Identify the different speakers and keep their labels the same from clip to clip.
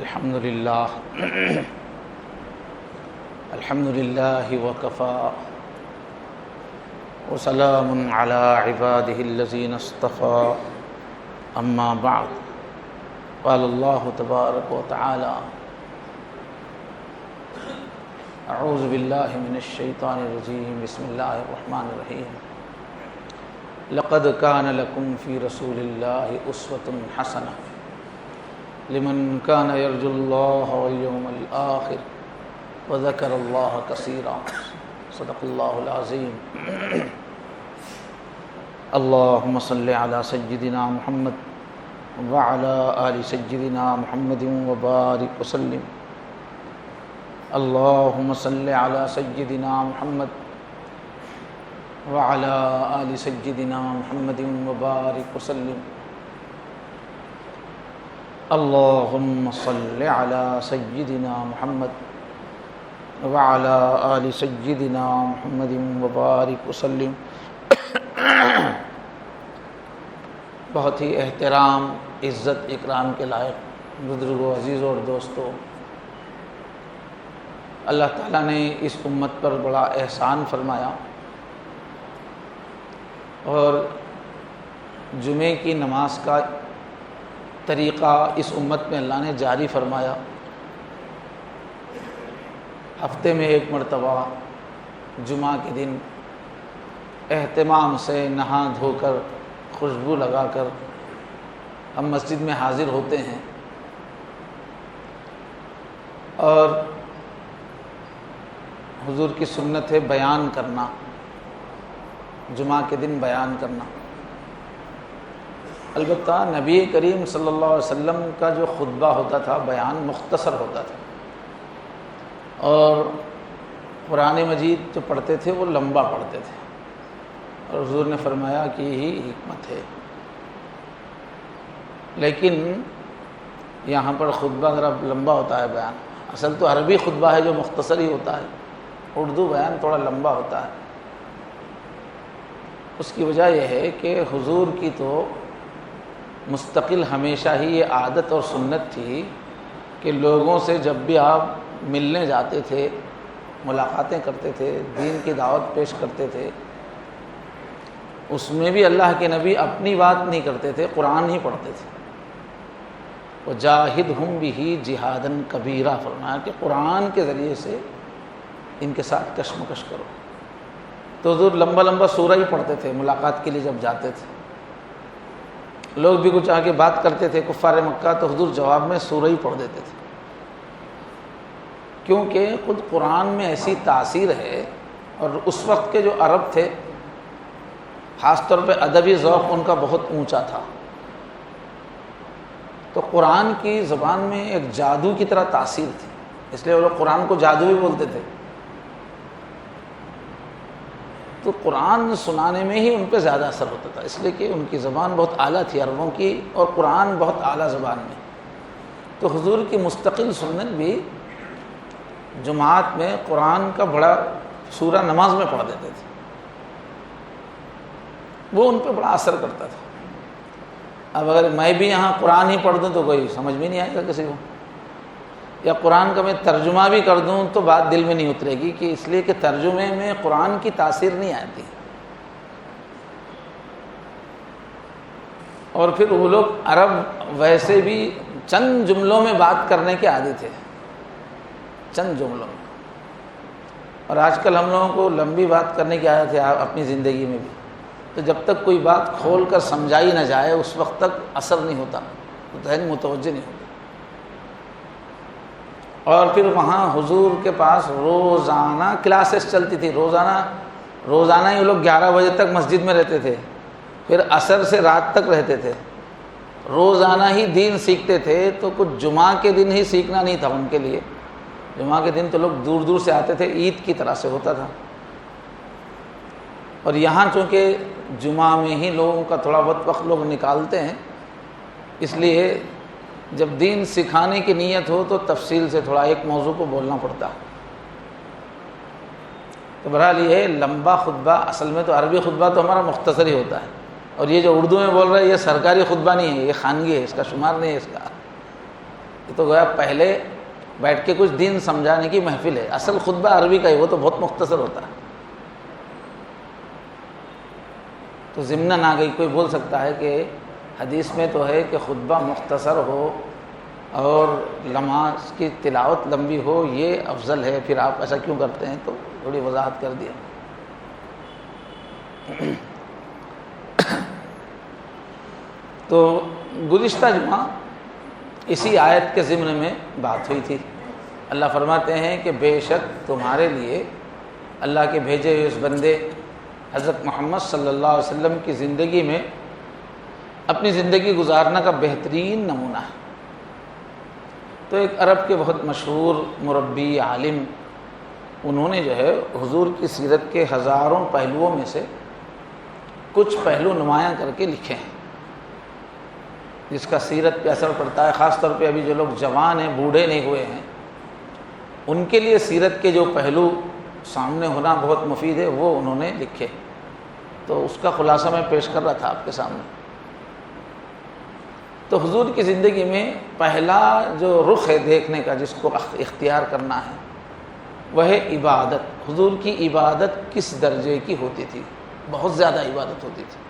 Speaker 1: الحمد لله وكفى وسلام على عباده الذين اصطفى أما بعد قال الله تبارك وتعالى أعوذ بالله من الشيطان الرجيم بسم الله الرحمن الرحيم لقد كان لكم في رسول الله أسوة حسنة لمن كان يرجو الله واليوم الآخر وذكر الله كثيرا صدق الله العظيم اللهم صل على سيدنا محمد وعلى آل سيدنا محمد وبارك وسلم اللهم صل على سيدنا محمد وعلى آل سيدنا محمد وبارك وسلم اللهم صل على سيدنا محمد وعلى آل سيدنا محمد وبارك وسلم بہت ہی احترام، عزت، اکرام کے لائق بزرگوں، عزیزوں اور دوستوں، اللہ تعالیٰ نے اس امت پر بڑا احسان فرمایا اور جمعے کی نماز کا طریقہ اس امت میں اللہ نے جاری فرمایا۔ ہفتے میں ایک مرتبہ جمعہ کے دن اہتمام سے نہا دھو کر خوشبو لگا کر ہم مسجد میں حاضر ہوتے ہیں اور حضور کی سنت ہے بیان کرنا، جمعہ کے دن بیان کرنا۔ البتہ نبی کریم صلی اللہ علیہ وسلم کا جو خطبہ ہوتا تھا بیان مختصر ہوتا تھا، اور قرآن مجید جو پڑھتے تھے وہ لمبا پڑھتے تھے، اور حضور نے فرمایا کہ یہی حکمت ہے۔ لیکن یہاں پر خطبہ ذرا لمبا ہوتا ہے بیان، اصل تو عربی خطبہ ہے جو مختصر ہی ہوتا ہے، اردو بیان تھوڑا لمبا ہوتا ہے۔ اس کی وجہ یہ ہے کہ حضور کی تو مستقل ہمیشہ ہی یہ عادت اور سنت تھی کہ لوگوں سے جب بھی آپ ملنے جاتے تھے، ملاقاتیں کرتے تھے، دین کی دعوت پیش کرتے تھے، اس میں بھی اللہ کے نبی اپنی بات نہیں کرتے تھے، قرآن ہی پڑھتے تھے۔ وَجَاهِدْهُمْ بِهِ جِهَادًا كَبِيرًا فرمایا کہ قرآن کے ذریعے سے ان کے ساتھ کشمکش کرو۔ تو حضور لمبا لمبا سورہ ہی پڑھتے تھے ملاقات کے لیے جب جاتے تھے۔ لوگ بھی کچھ آگے بات کرتے تھے کفار مکہ، تو حضور جواب میں سورہ ہی پڑھ دیتے تھے، کیونکہ خود قرآن میں ایسی تاثیر ہے، اور اس وقت کے جو عرب تھے خاص طور پہ ادبی ذوق ان کا بہت اونچا تھا، تو قرآن کی زبان میں ایک جادو کی طرح تاثیر تھی، اس لیے وہ لوگ قرآن کو جادو بھی بولتے تھے۔ تو قرآن سنانے میں ہی ان پہ زیادہ اثر ہوتا تھا، اس لیے کہ ان کی زبان بہت اعلیٰ تھی عربوں کی، اور قرآن بہت اعلیٰ زبان میں۔ تو حضور کی مستقل سنت بھی جماعت میں قرآن کا بڑا سورہ نماز میں پڑھ دیتے تھے، وہ ان پہ بڑا اثر کرتا تھا۔ اب اگر میں بھی یہاں قرآن ہی پڑھ دوں تو کوئی سمجھ بھی نہیں آئے گا کسی کو، یا قرآن کا میں ترجمہ بھی کر دوں تو بات دل میں نہیں اترے گی، کہ اس لیے کہ ترجمے میں قرآن کی تاثیر نہیں آتی۔ اور پھر وہ لوگ عرب ویسے بھی چند جملوں میں بات کرنے کے عادی تھے، چند جملوں میں، اور آج کل ہم لوگوں کو لمبی بات کرنے کی عادت ہے اپنی زندگی میں بھی، تو جب تک کوئی بات کھول کر سمجھائی نہ جائے اس وقت تک اثر نہیں ہوتا، ذہن متوجہ نہیں ہوتا۔ اور پھر وہاں حضور کے پاس روزانہ کلاسز چلتی تھی، روزانہ ہی وہ لوگ 11 بجے تک مسجد میں رہتے تھے، پھر عصر سے رات تک رہتے تھے، روزانہ ہی دین سیکھتے تھے۔ تو کچھ جمعہ کے دن ہی سیکھنا نہیں تھا ان کے لیے، جمعہ کے دن تو لوگ دور دور سے آتے تھے، عید کی طرح سے ہوتا تھا۔ اور یہاں چونکہ جمعہ میں ہی لوگوں کا تھوڑا بہت وقت لوگ نکالتے ہیں، اس لیے جب دین سکھانے کی نیت ہو تو تفصیل سے تھوڑا ایک موضوع کو بولنا پڑتا ہے۔ تو بہرحال یہ لمبا خطبہ، اصل میں تو عربی خطبہ تو ہمارا مختصر ہی ہوتا ہے، اور یہ جو اردو میں بول رہا ہے یہ سرکاری خطبہ نہیں ہے، یہ خانگی ہے، اس کا شمار نہیں ہے اس کا۔ یہ تو گویا پہلے بیٹھ کے کچھ دین سمجھانے کی محفل ہے، اصل خطبہ عربی کا ہی، وہ تو بہت مختصر ہوتا ہے۔ تو ضمناً آ گئی، کوئی بول سکتا ہے کہ حدیث میں تو ہے کہ خطبہ مختصر ہو اور نماز کی تلاوت لمبی ہو، یہ افضل ہے، پھر آپ ایسا کیوں کرتے ہیں؟ تو تھوڑی وضاحت کر دیا۔ تو گزشتہ جمعہ اسی آیت کے ضمن میں بات ہوئی تھی۔ اللہ فرماتے ہیں کہ بے شک تمہارے لیے اللہ کے بھیجے ہوئے اس بندے حضرت محمد صلی اللہ علیہ وسلم کی زندگی میں اپنی زندگی گزارنا کا بہترین نمونہ ہے۔ تو ایک عرب کے بہت مشہور مربی عالم، انہوں نے جو ہے حضور کی سیرت کے ہزاروں پہلوؤں میں سے کچھ پہلو نمایاں کر کے لکھے ہیں جس کا سیرت پہ اثر پڑتا ہے، خاص طور پہ ابھی جو لوگ جوان ہیں، بوڑھے نہیں ہوئے ہیں، ان کے لیے سیرت کے جو پہلو سامنے ہونا بہت مفید ہے، وہ انہوں نے لکھے۔ تو اس کا خلاصہ میں پیش کر رہا تھا آپ کے سامنے۔ تو حضور کی زندگی میں پہلا جو رخ ہے دیکھنے کا، جس کو اختیار کرنا ہے، وہ ہے عبادت۔ حضور کی عبادت کس درجے کی ہوتی تھی؟ بہت زیادہ عبادت ہوتی تھی،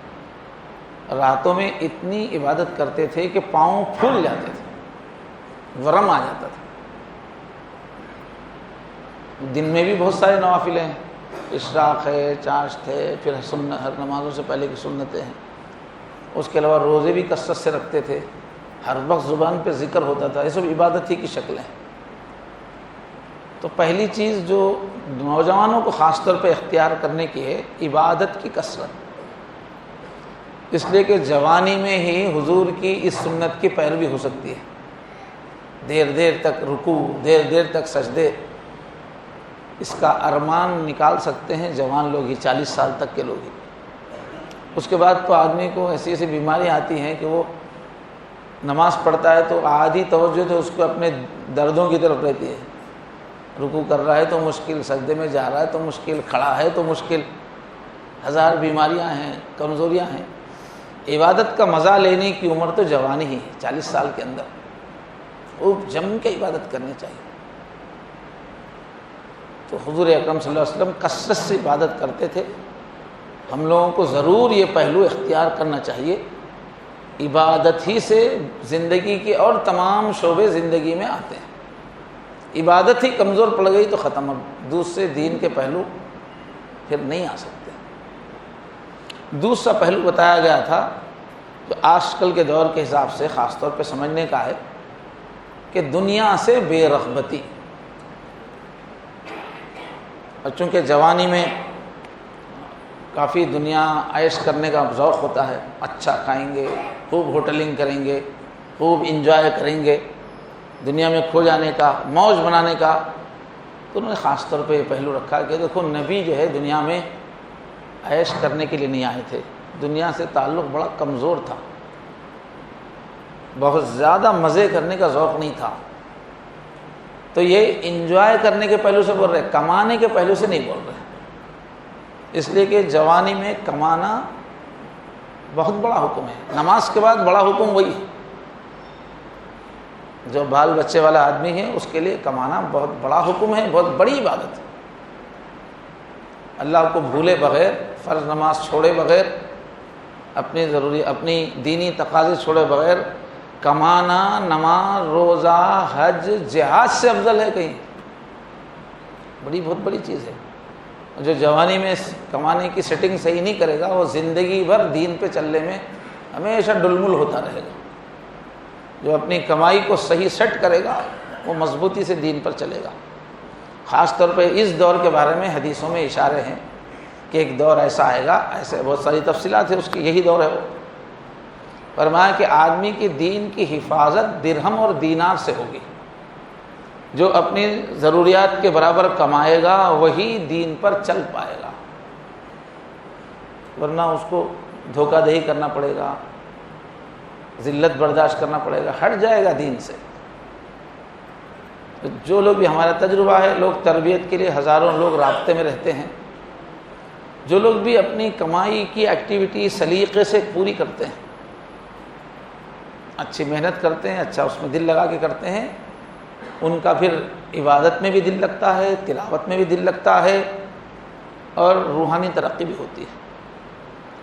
Speaker 1: راتوں میں اتنی عبادت کرتے تھے کہ پاؤں پھول جاتے تھے، ورم آ جاتا تھا۔ دن میں بھی بہت سارے نوافل ہیں، اشراق ہے، چاشت ہے، پھر ہر نمازوں سے پہلے کی سنتیں ہیں، اس کے علاوہ روزے بھی کثرت سے رکھتے تھے، ہر وقت زبان پہ ذکر ہوتا تھا، یہ سب عبادت ہی کی شکلیں ہیں۔ تو پہلی چیز جو نوجوانوں کو خاص طور پہ اختیار کرنے کی ہے، عبادت کی کثرت، اس لیے کہ جوانی میں ہی حضور کی اس سنت کی پیروی ہو سکتی ہے۔ دیر دیر تک رکوع، دیر دیر تک سجدے، اس کا ارمان نکال سکتے ہیں جوان لوگ ہی، 40 سال تک کے لوگ ہی۔ اس کے بعد تو آدمی کو ایسی ایسی بیماریاں آتی ہیں کہ وہ نماز پڑھتا ہے تو آدھی توجہ تو اس کو اپنے دردوں کی طرف رہتی ہے، رکوع کر رہا ہے تو مشکل، سجدے میں جا رہا ہے تو مشکل، کھڑا ہے تو مشکل، ہزار بیماریاں ہیں، کمزوریاں ہیں۔ عبادت کا مزہ لینے کی عمر تو جوانی ہی ہے، 40 سال کے اندر خوب جم کے عبادت کرنی چاہیے۔ تو حضور اکرم صلی اللہ علیہ وسلم کثرت سے عبادت کرتے تھے۔ ہم لوگوں کو ضرور یہ پہلو اختیار کرنا چاہیے، عبادت ہی سے زندگی کے اور تمام شعبے زندگی میں آتے ہیں۔ عبادت ہی کمزور پڑ گئی تو ختم، اب دوسرے دین کے پہلو پھر نہیں آ سکتے۔ دوسرا پہلو بتایا گیا تھا جو آج کل کے دور کے حساب سے خاص طور پہ سمجھنے کا ہے کہ دنیا سے بے رغبتی۔ اور چونکہ جوانی میں کافی دنیا عیش کرنے کا ذوق ہوتا ہے، اچھا کھائیں گے، خوب ہوٹلنگ کریں گے، خوب انجوائے کریں گے، دنیا میں کھو جانے کا، موج بنانے کا، تو انہوں نے خاص طور پہ یہ پہلو رکھا کہ دیکھو نبی جو ہے دنیا میں عیش کرنے کے لیے نہیں آئے تھے، دنیا سے تعلق بڑا کمزور تھا، بہت زیادہ مزے کرنے کا ذوق نہیں تھا۔ تو یہ انجوائے کرنے کے پہلو سے بول رہے، کمانے کے پہلو سے نہیں بول رہے، اس لیے کہ جوانی میں کمانا بہت بڑا حکم ہے۔ نماز کے بعد بڑا حکم وہی ہے، جو بال بچے والا آدمی ہے اس کے لیے کمانا بہت بڑا حکم ہے، بہت بڑی عبادت ہے۔ اللہ کو بھولے بغیر، فرض نماز چھوڑے بغیر، اپنی دینی تقاضے چھوڑے بغیر کمانا، نماز، روزہ، حج، جہاد سے افضل ہے کہیں؟ بہت بڑی چیز ہے۔ جو جوانی میں کمانے کی سیٹنگ صحیح نہیں کرے گا، وہ زندگی بھر دین پہ چلنے میں ہمیشہ ڈلمل ہوتا رہے گا۔ جو اپنی کمائی کو صحیح سیٹ کرے گا وہ مضبوطی سے دین پر چلے گا۔ خاص طور پہ اس دور کے بارے میں حدیثوں میں اشارے ہیں کہ ایک دور ایسا آئے گا، ایسے بہت ساری تفصیلات ہیں اس کی، یہی دور ہے وہ۔ فرمایا کہ آدمی کی دین کی حفاظت درہم اور دینار سے ہوگی، جو اپنی ضروریات کے برابر کمائے گا وہی دین پر چل پائے گا، ورنہ اس کو دھوکہ دہی کرنا پڑے گا، ذلت برداشت کرنا پڑے گا، ہٹ جائے گا دین سے۔ جو لوگ بھی ہمارا تجربہ ہے، لوگ تربیت کے لیے ہزاروں لوگ رابطے میں رہتے ہیں، جو لوگ بھی اپنی کمائی کی ایکٹیویٹی سلیقے سے پوری کرتے ہیں، اچھی محنت کرتے ہیں، اچھا اس میں دل لگا کے کرتے ہیں، ان کا پھر عبادت میں بھی دل لگتا ہے، تلاوت میں بھی دل لگتا ہے، اور روحانی ترقی بھی ہوتی ہے۔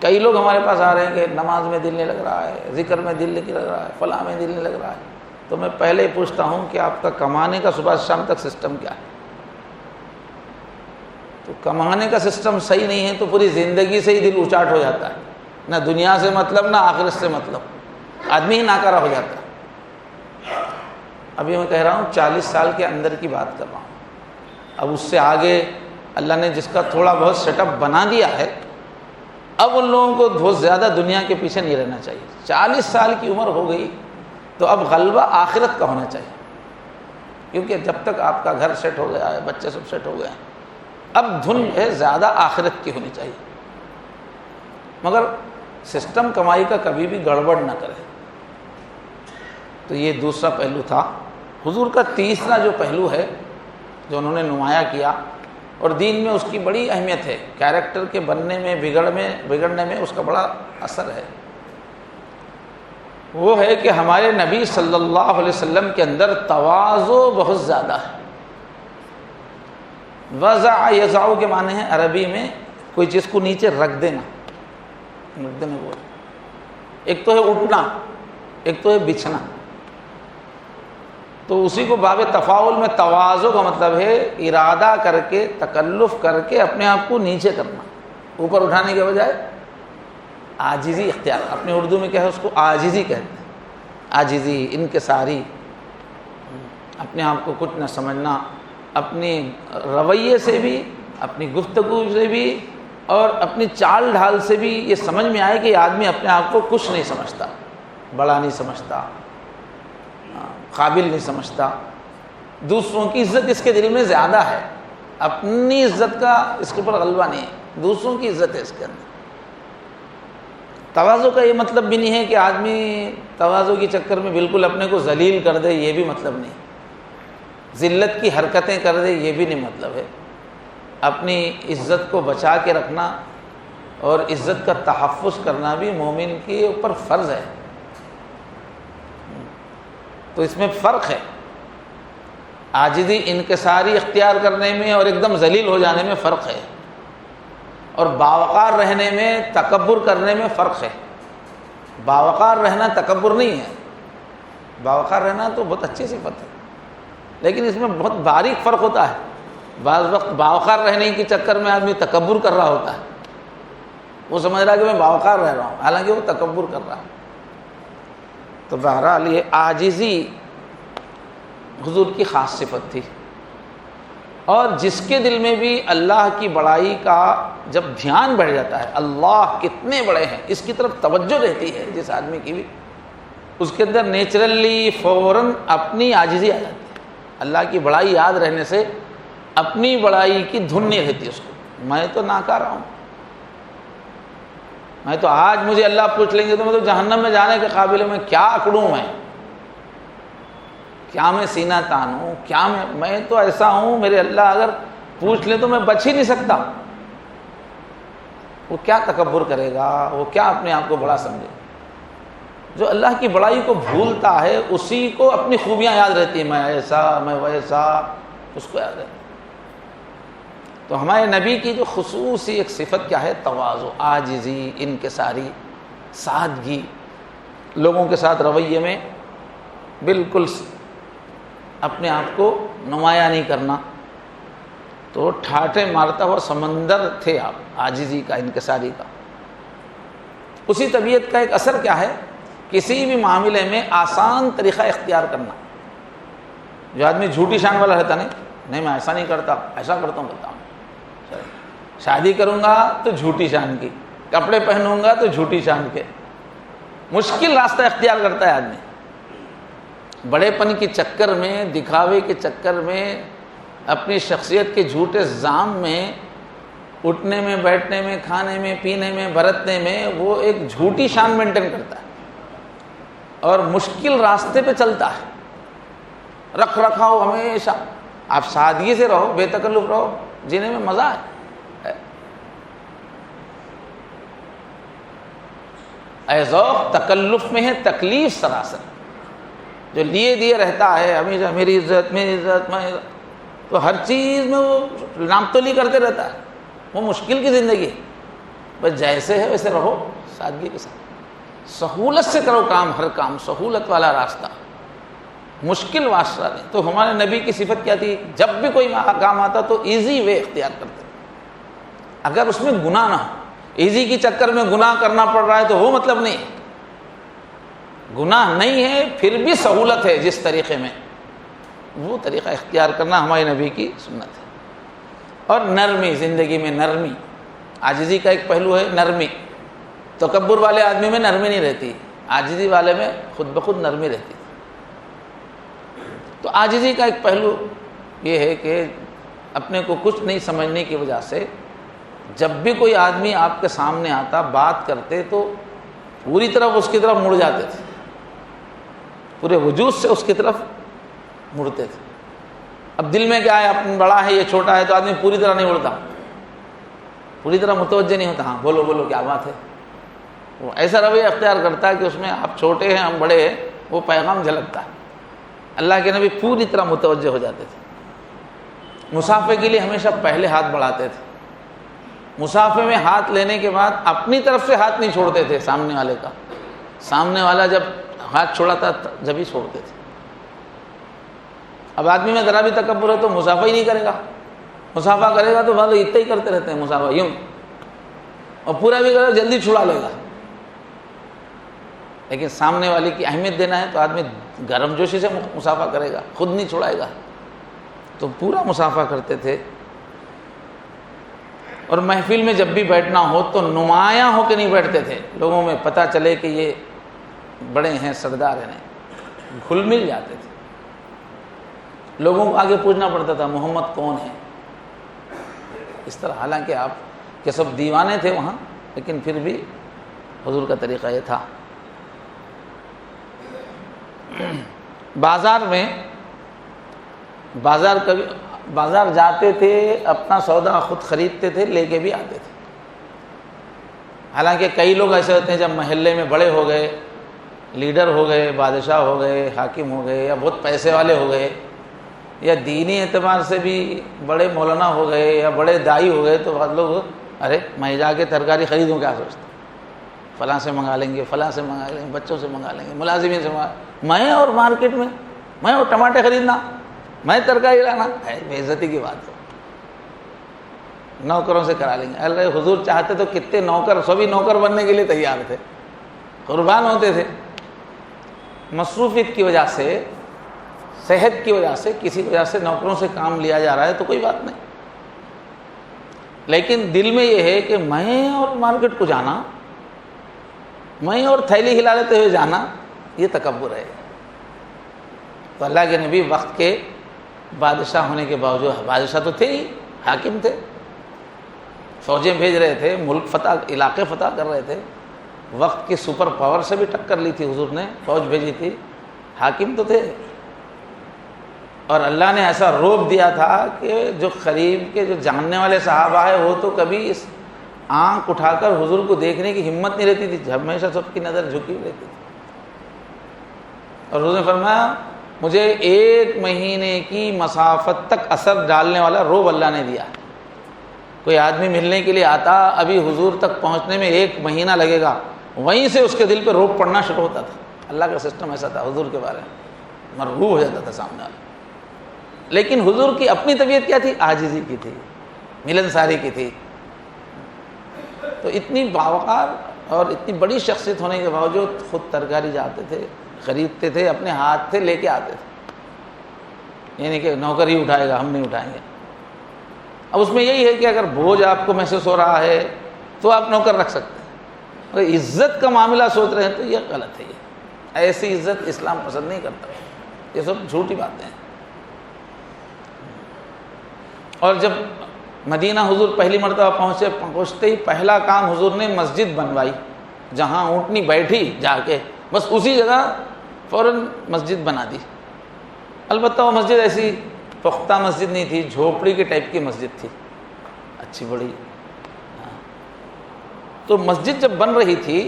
Speaker 1: کئی لوگ ہمارے پاس آ رہے ہیں کہ نماز میں دل نہیں لگ رہا ہے، ذکر میں دل نہیں لگ رہا ہے، فلاں میں دل نہیں لگ رہا ہے، تو میں پہلے ہی پوچھتا ہوں کہ آپ کا کمانے کا صبح سے شام تک سسٹم کیا ہے؟ تو کمانے کا سسٹم صحیح نہیں ہے تو پوری زندگی سے ہی دل اچاٹ ہو جاتا ہے، نہ دنیا سے مطلب نہ آخرت سے مطلب، آدمی ہی ناکارہ ہو جاتا ہے۔ ابھی میں کہہ رہا ہوں 40 سال کے اندر کی بات کر رہا ہوں، اب اس سے آگے اللہ نے جس کا تھوڑا بہت سیٹ اپ بنا دیا ہے، اب ان لوگوں کو بہت زیادہ دنیا کے پیچھے نہیں رہنا چاہیے۔ 40 سال کی عمر ہو گئی تو اب غلبہ آخرت کا ہونا چاہیے، کیونکہ جب تک آپ کا گھر سیٹ ہو گیا ہے، بچے سب سیٹ ہو گئے ہیں، اب دھن ہے زیادہ آخرت کی ہونی چاہیے، مگر سسٹم کمائی کا کبھی بھی گڑبڑ نہ کرے۔ تو یہ دوسرا پہلو تھا۔ حضور کا تیسرا جو پہلو ہے جو انہوں نے نمایاں کیا، اور دین میں اس کی بڑی اہمیت ہے، کیریکٹر کے بننے میں بگڑنے میں اس کا بڑا اثر ہے، وہ ہے کہ ہمارے نبی صلی اللہ علیہ وسلم کے اندر تواضع بہت زیادہ ہے۔ وضع یضع کے معنی ہے عربی میں کوئی چیز کو نیچے رکھ دینا، ایک تو ہے اٹھنا، ایک تو ہے بچھنا، تو اسی کو باب تفاعل میں تواضع کا مطلب ہے ارادہ کر کے، تکلف کر کے اپنے آپ کو نیچے کرنا، اوپر اٹھانے کے بجائے عاجزی اختیار، اپنے اردو میں کیا ہے اس کو عاجزی کہتے ہیں، عاجزی، انکساری، اپنے آپ کو کچھ نہ سمجھنا، اپنی رویے سے بھی، اپنی گفتگو سے بھی، اور اپنی چال ڈھال سے بھی یہ سمجھ میں آئے کہ یہ آدمی اپنے آپ کو کچھ نہیں سمجھتا، بڑا نہیں سمجھتا، قابل نہیں سمجھتا، دوسروں کی عزت اس کے دل میں زیادہ ہے، اپنی عزت کا اس کے اوپر غلبہ نہیں ہے، دوسروں کی عزت ہے اس کے اندر۔ تواضع کا یہ مطلب بھی نہیں ہے کہ آدمی تواضع کے چکر میں بالکل اپنے کو ذلیل کر دے، یہ بھی مطلب نہیں، ذلت کی حرکتیں کر دے، یہ بھی نہیں مطلب ہے۔ اپنی عزت کو بچا کے رکھنا اور عزت کا تحفظ کرنا بھی مومن کے اوپر فرض ہے، تو اس میں فرق ہے، عاجزی انکساری اختیار کرنے میں اور ایک دم ذلیل ہو جانے میں فرق ہے، اور باوقار رہنے میں تکبر کرنے میں فرق ہے۔ باوقار رہنا تکبر نہیں ہے، باوقار رہنا تو بہت اچھی صفت ہے، لیکن اس میں بہت باریک فرق ہوتا ہے۔ بعض وقت باوقار رہنے کے چکر میں آدمی تکبر کر رہا ہوتا ہے، وہ سمجھ رہا ہے کہ میں باوقار رہ رہا ہوں، حالانکہ وہ تکبر کر رہا ہے۔ تو بہرحال یہ عاجزی حضور کی خاص صفت تھی، اور جس کے دل میں بھی اللہ کی بڑائی کا جب دھیان بڑھ جاتا ہے، اللہ کتنے بڑے ہیں اس کی طرف توجہ رہتی ہے جس آدمی کی بھی، اس کے اندر نیچرلی فوراً اپنی عاجزی آ جاتی ہے۔ اللہ کی بڑائی یاد رہنے سے اپنی بڑائی کی دھن نہیں رہتی اس کو، میں تو ناکارہ ہوں، میں تو آج مجھے اللہ پوچھ لیں گے تو میں تو جہنم میں جانے کے قابل ہوں، میں کیا اکڑوں، کیا میں سینہ تان ہوں، کیا میں تو ایسا ہوں، میرے اللہ اگر پوچھ لیں تو میں بچ ہی نہیں سکتا۔ وہ کیا تکبر کرے گا، وہ کیا اپنے آپ کو بڑا سمجھے؟ جو اللہ کی بڑائی کو بھولتا ہے اسی کو اپنی خوبیاں یاد رہتی ہیں، میں ایسا، میں ویسا، اس کو یاد رہتا ہے۔ تو ہمارے نبی کی جو خصوصی ایک صفت کیا ہے؟ تواضع، عاجزی، انکساری، سادگی، لوگوں کے ساتھ رویے میں بالکل اپنے آپ کو نمایاں نہیں کرنا۔ تو ٹھاٹھے مارتا ہوا سمندر تھے آپ، عاجزی کا، انکساری کا۔ اسی طبیعت کا ایک اثر کیا ہے؟ کسی بھی معاملے میں آسان طریقہ اختیار کرنا۔ جو آدمی جھوٹی شان والا رہتا، نہیں میں ایسا نہیں کرتا، ایسا کرتا ہوں، بتا ہوں، شادی کروں گا تو جھوٹی شان کی، کپڑے پہنوں گا تو جھوٹی شان کے، مشکل راستہ اختیار کرتا ہے آدمی، بڑے پن کے چکر میں، دکھاوے کے چکر میں، اپنی شخصیت کے جھوٹے زام میں، اٹھنے میں، بیٹھنے میں، کھانے میں، پینے میں، برتنے میں، وہ ایک جھوٹی شان مینٹین کرتا ہے اور مشکل راستے پہ چلتا ہے۔ رکھ رکھاؤ ہمیشہ، آپ سادگی سے رہو، بے تکلف رہو، جینے میں مزہ ہے۔ اے ذوق تکلف میں ہے تکلیف سراسر، جو لیے دیے رہتا ہے ہمیشہ میری عزت میری عزت میں، تو ہر چیز میں وہ نام تولی کرتے رہتا ہے، وہ مشکل کی زندگی ہے۔ بس جیسے ہے ویسے رہو، سادگی کے ساتھ، سہولت سے کرو کام، ہر کام سہولت والا راستہ، مشکل واسطہ نہیں۔ تو ہمارے نبی کی صفت کیا تھی؟ جب بھی کوئی کام آتا تو ایزی وے اختیار کرتے، اگر اس میں گناہ نہ ہو۔ ایزی کی چکر میں گناہ کرنا پڑ رہا ہے تو وہ مطلب نہیں ہے، گناہ نہیں ہے پھر بھی سہولت ہے جس طریقے میں، وہ طریقہ اختیار کرنا ہمارے نبی کی سنت ہے۔ اور نرمی، زندگی میں نرمی، عاجزی کا ایک پہلو ہے نرمی۔ تکبر والے آدمی میں نرمی نہیں رہتی، عاجزی والے میں خود بخود نرمی رہتی۔ تو عاجزی کا ایک پہلو یہ ہے کہ اپنے کو کچھ نہیں سمجھنے کی وجہ سے جب بھی کوئی آدمی آپ کے سامنے آتا بات کرتے تو پوری طرف اس کی طرف مڑ جاتے تھے، پورے وجود سے اس کی طرف مڑتے تھے۔ اب دل میں کیا ہے، اپنا بڑا ہے یہ چھوٹا ہے، تو آدمی پوری طرح نہیں مڑتا، پوری طرح متوجہ نہیں ہوتا، ہاں بولو بولو کیا بات ہے، وہ ایسا رویہ اختیار کرتا ہے کہ اس میں آپ چھوٹے ہیں ہم بڑے ہیں، وہ پیغام جھلکتا ہے۔ اللہ کے نبی پوری طرح متوجہ ہو جاتے تھے۔ مصافحے کے لیے ہمیشہ پہلے ہاتھ بڑھاتے تھے، مصافحے میں ہاتھ لینے کے بعد اپنی طرف سے ہاتھ نہیں چھوڑتے تھے سامنے والے کا، سامنے والا جب ہاتھ چھوڑاتا جب ہی چھوڑتے تھے۔ اب آدمی میں ذرا بھی تکبر ہے تو مصافحہ ہی نہیں کرے گا، مصافحہ کرے گا تو بھلے اتنا ہی کرتے رہتے ہیں مصافحہ یوں، اور پورا بھی کرے جلدی چھڑا لے گا۔ لیکن سامنے والے کی اہمیت دینا ہے تو آدمی گرم جوشی سے مصافحہ کرے گا، خود نہیں چھڑائے گا، تو پورا مصافحہ کرتے تھے۔ اور محفل میں جب بھی بیٹھنا ہو تو نمایاں ہو کے نہیں بیٹھتے تھے، لوگوں میں پتہ چلے کہ یہ بڑے ہیں سردار ہیں، گھل مل جاتے تھے۔ لوگوں کو آگے پوچھنا پڑتا تھا محمد کون ہے، اس طرح، حالانکہ آپ کے سب دیوانے تھے وہاں، لیکن پھر بھی حضور کا طریقہ یہ تھا۔ بازار میں بازار جاتے تھے، اپنا سودا خود خریدتے تھے، لے کے بھی آتے تھے۔ حالانکہ کئی لوگ ایسے ہوتے ہیں جب محلے میں بڑے ہو گئے، لیڈر ہو گئے، بادشاہ ہو گئے، حاکم ہو گئے، یا بہت پیسے والے ہو گئے، یا دینی اعتبار سے بھی بڑے مولانا ہو گئے یا بڑے دائی ہو گئے، تو بعض لوگ ارے میں جا کے ترکاری خریدوں کیا سوچتا، فلاں سے منگا لیں گے، فلاں سے منگا لیں گے، بچوں سے منگا لیں گے، ملازمین سے منگا، میں اور مارکیٹ میں اور ٹماٹر خریدنا، میں ترکاری لانا، بے عزتی کی بات ہے۔ نوکروں سے کرا لیں گے، اللہ حضور چاہتے تو کتنے نوکر، سبھی نوکر بننے کے لیے تیار تھے، قربان ہوتے تھے۔ مصروفیت کی وجہ سے، صحت کی وجہ سے، کسی وجہ سے نوکروں سے کام لیا جا رہا ہے تو کوئی بات نہیں، لیکن دل میں یہ ہے کہ میں اور مارکیٹ کو جانا، میں اور تھیلی ہلا لیتے ہوئے جانا، یہ تکبر ہے۔ تو اللہ کے نبی وقت کے بادشاہ ہونے کے باوجود، بادشاہ تو تھے ہی، حاکم تھے، فوجیں بھیج رہے تھے، ملک فتح، علاقے فتح کر رہے تھے، وقت کی سپر پاور سے بھی ٹکر لی تھی حضور نے، فوج بھیجی تھی، حاکم تو تھے۔ اور اللہ نے ایسا روب دیا تھا کہ جو قریب کے جو جاننے والے صحابہ ہیں وہ تو کبھی اس آنکھ اٹھا کر حضور کو دیکھنے کی ہمت نہیں رہتی تھی، ہمیشہ سب کی نظر جھکی رہتی تھی۔ اور حضور نے فرمایا مجھے 1 مہینے کی مسافت تک اثر ڈالنے والا روب اللہ نے دیا۔ کوئی آدمی ملنے کے لیے آتا، ابھی حضور تک پہنچنے میں 1 مہینہ لگے گا، وہیں سے اس کے دل پہ روب پڑنا شروع ہوتا تھا۔ اللہ کا سسٹم ایسا تھا، حضور کے بارے میں مرغوب ہو جاتا تھا سامنے والا۔ لیکن حضور کی اپنی طبیعت کیا تھی؟ عاجزی کی تھی، ملنساری کی تھی۔ تو اتنی باوقار اور اتنی بڑی شخصیت ہونے کے باوجود خود ترکاری جاتے تھے، خریدتے تھے، اپنے ہاتھ سے لے کے آتے تھے، یعنی کہ نوکر ہی اٹھائے گا، ہم نہیں اٹھائیں گے۔ اب اس میں یہی ہے کہ اگر بوجھ آپ کو محسوس ہو رہا ہے تو آپ نوکر رکھ سکتے ہیں، اگر عزت کا معاملہ سوچ رہے ہیں تو یہ غلط ہے، یہ ایسی عزت اسلام پسند نہیں کرتا، یہ سب جھوٹی باتیں ہیں۔ اور جب مدینہ حضور پہلی مرتبہ پہنچتے ہی پہلا کام حضور نے مسجد بنوائی، جہاں اونٹنی بیٹھی جا کے بس اسی جگہ فوراً مسجد بنا دی۔ البتہ وہ مسجد ایسی پختہ مسجد نہیں تھی، جھوپڑی کے ٹائپ کی مسجد تھی، اچھی بڑی۔ تو مسجد جب بن رہی تھی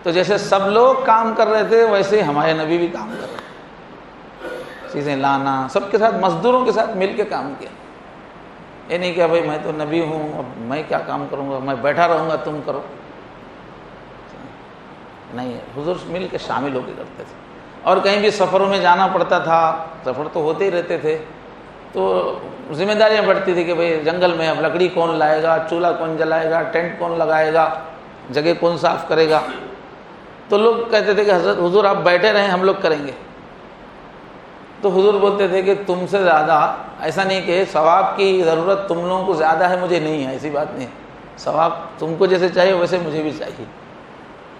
Speaker 1: تو جیسے سب لوگ کام کر رہے تھے ویسے ہی ہمارے نبی بھی کام کر رہے تھے، چیزیں لانا، سب کے ساتھ مزدوروں کے ساتھ مل کے کام کیا۔ یہ نہیں کہ بھائی میں تو نبی ہوں اب میں کیا کام کروں گا، میں بیٹھا رہوں گا تم کرو، نہیں، حضور مل کے شامل ہو کے کرتے تھے۔ اور کہیں بھی سفروں میں جانا پڑتا تھا، سفر تو ہوتے ہی رہتے تھے، تو ذمہ داریاں بڑھتی تھی کہ بھئی جنگل میں اب لکڑی کون لائے گا، چولہا کون جلائے گا، ٹینٹ کون لگائے گا، جگہ کون صاف کرے گا۔ تو لوگ کہتے تھے کہ حضرت حضور آپ بیٹھے رہیں ہم لوگ کریں گے۔ تو حضور بولتے تھے کہ تم سے زیادہ، ایسا نہیں کہ ثواب کی ضرورت تم لوگوں کو زیادہ ہے مجھے نہیں ہے، ایسی بات نہیں ہے، ثواب تم کو جیسے چاہیے ویسے مجھے بھی چاہیے،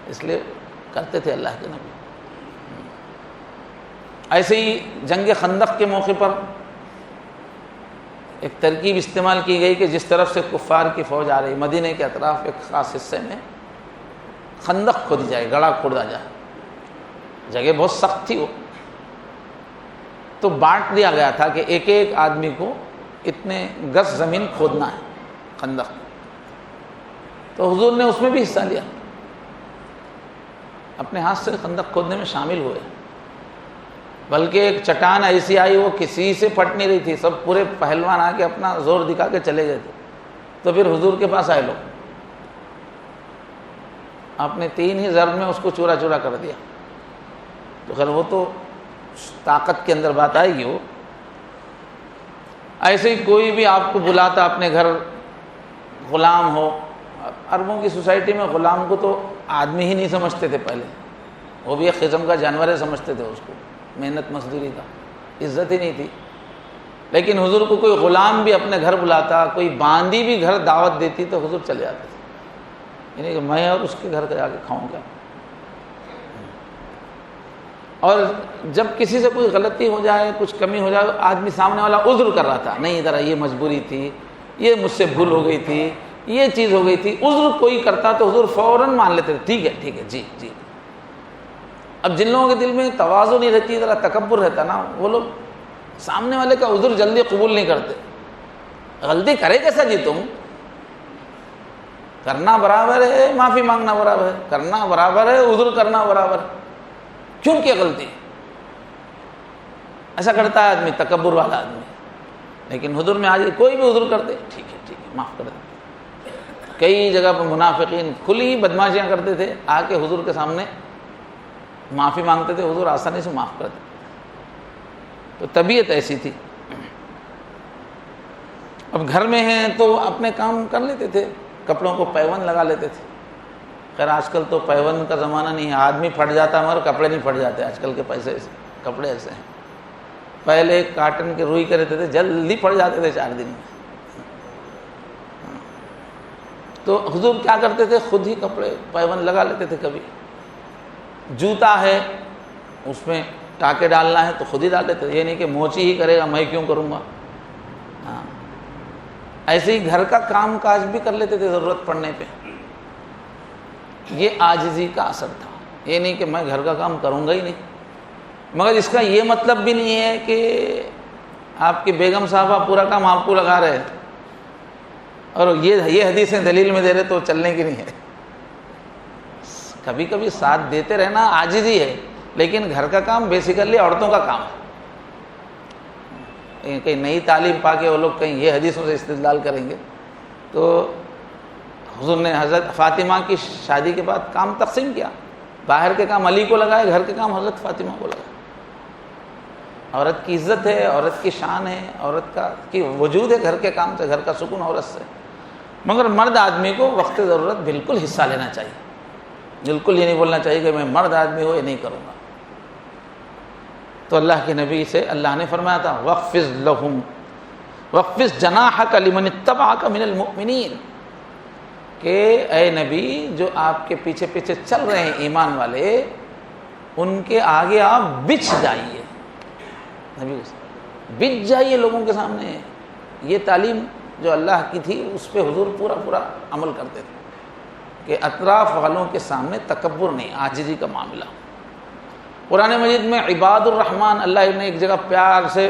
Speaker 1: اس لیے کرتے تھے اللہ کے نبی۔ ایسے ہی جنگ خندق کے موقع پر ایک ترکیب استعمال کی گئی کہ جس طرف سے کفار کی فوج آ رہی، مدینہ کے اطراف ایک خاص حصے میں خندق کھودی جائے، گڑھا کھودا جائے، جگہ بہت سخت تھی وہ، تو بانٹ دیا گیا تھا کہ ایک ایک آدمی کو اتنے گز زمین کھودنا ہے خندق۔ تو حضور نے اس میں بھی حصہ لیا، اپنے ہاتھ سے خندق کھودنے میں شامل ہوئے، بلکہ ایک چٹان ایسی آئی وہ کسی سے پھٹ نہیں رہی تھی، سب پورے پہلوان آ کے اپنا زور دکھا کے چلے گئے تھے۔ تو پھر حضور کے پاس آئے لوگ، آپ نے 3 ہی ضرب میں اس کو چورا چورا کر دیا۔ تو خیر وہ تو طاقت کے اندر بات آئے گی۔ وہ ایسے ہی کوئی بھی آپ کو بلاتا اپنے گھر، غلام ہو، عربوں کی سوسائٹی میں غلام کو تو آدمی ہی نہیں سمجھتے تھے پہلے، وہ بھی ایک قسم کا جانور ہے سمجھتے تھے اس کو، محنت مزدوری کا، عزت ہی نہیں تھی۔ لیکن حضور کو کوئی غلام بھی اپنے گھر بلاتا، کوئی باندی بھی گھر دعوت دیتی تو حضور چلے جاتے تھے، یعنی کہ میں اور اس کے گھر جا کے کھاؤں گا۔ اور جب کسی سے کوئی غلطی ہو جائے، کچھ کمی ہو جائے، آدمی سامنے والا عذر کر رہا تھا، نہیں ذرا یہ مجبوری تھی، یہ مجھ سے بھول ہو گئی تھی، یہ چیز ہو گئی تھی، عذر کوئی کرتا تو حضور فوراً مان لیتے تھے، ٹھیک ہے ٹھیک ہے، جی جی۔ اب جن لوگوں کے دل میں تواضع نہیں رہتی، ذرا تکبر رہتا نا، وہ لوگ سامنے والے کا عذر جلدی قبول نہیں کرتے۔ غلطی کرے کیسا جی، تم کرنا برابر ہے، معافی مانگنا برابر ہے، کرنا برابر ہے، عذر کرنا برابر ہے، کیوں کیا غلطی؟ ایسا کرتا ہے آدمی، تکبر والا آدمی۔ لیکن حضور میں آج کوئی بھی عذر کرتے، ٹھیک ہے معاف کر دیں۔ کئی جگہ پر منافقین کھلی بدماشیاں کرتے تھے، آ کے حضور کے سامنے معافی مانگتے تھے، حضور آسانی سے معاف کر دیتے۔ تو طبیعت ایسی تھی۔ اب گھر میں ہیں تو اپنے کام کر لیتے تھے، کپڑوں کو پیون لگا لیتے تھے۔ خیر آج کل تو پیون کا زمانہ نہیں ہے، آدمی پھٹ جاتا ہے مگر کپڑے نہیں پھٹ جاتے، آج کل کے پیسے سے کپڑے ایسے ہیں۔ پہلے کاٹن کے روئی کے رہتے تھے، جلدی پھٹ جاتے تھے 4 دن میں۔ تو حضور کیا کرتے تھے، خود ہی کپڑے پیون لگا لیتے تھے۔ کبھی جوتا ہے اس میں ٹاکے ڈالنا ہے تو خود ہی ڈال لیتے تھے، یہ نہیں کہ موچی ہی کرے گا میں کیوں کروں گا۔ ہاں ایسے ہی گھر کا کام کاج بھی کر لیتے تھے ضرورت پڑنے پہ۔ یہ عاجزی کا اثر تھا، یہ نہیں کہ میں گھر کا کام کروں گا ہی نہیں۔ مگر اس کا یہ مطلب بھی نہیں ہے کہ آپ کی بیگم صاحبہ پورا کام آپ کو لگا رہے اور یہ حدیثیں دلیل میں دے رہے تو چلنے کی نہیں ہے۔ کبھی کبھی ساتھ دیتے رہنا عاجزی ہے، لیکن گھر کا کام بیسیکلی عورتوں کا کام ہے۔ کہیں نئی تعلیم پا کے وہ لوگ کہیں یہ حدیثوں سے استدلال کریں گے تو حضور نے حضرت فاطمہ کی شادی کے بعد کام تقسیم کیا، باہر کے کام علی کو لگائے، گھر کے کام حضرت فاطمہ کو لگائے۔ عورت کی عزت ہے، عورت کی شان ہے، عورت کی وجود ہے گھر کے کام سے، گھر کا سکون عورت سے۔ مگر مرد آدمی کو وقت ضرورت بالکل حصہ لینا چاہیے، بالکل یہ نہیں بولنا چاہیے کہ میں مرد آدمی ہوں یہ نہیں کروں گا۔ تو اللہ کے نبی سے اللہ نے فرمایا تھا وَخْفِضْ لَهُمْ وَخْفِضْ جَنَاحَكَ لِمَنِ اتَّبَعَكَ مِنَ الْمُؤْمِنِينَ، کہ اے نبی جو آپ کے پیچھے پیچھے چل رہے ہیں ایمان والے، ان کے آگے آپ بچھ جائیے، نبی بچ جائیے لوگوں کے سامنے۔ یہ تعلیم جو اللہ کی تھی اس پہ حضور پورا عمل کرتے تھے کہ اطراف والوں کے سامنے تکبر نہیں، عاجزی کا معاملہ۔ قرآن مجید میں عباد الرحمن، اللہ نے ایک جگہ پیار سے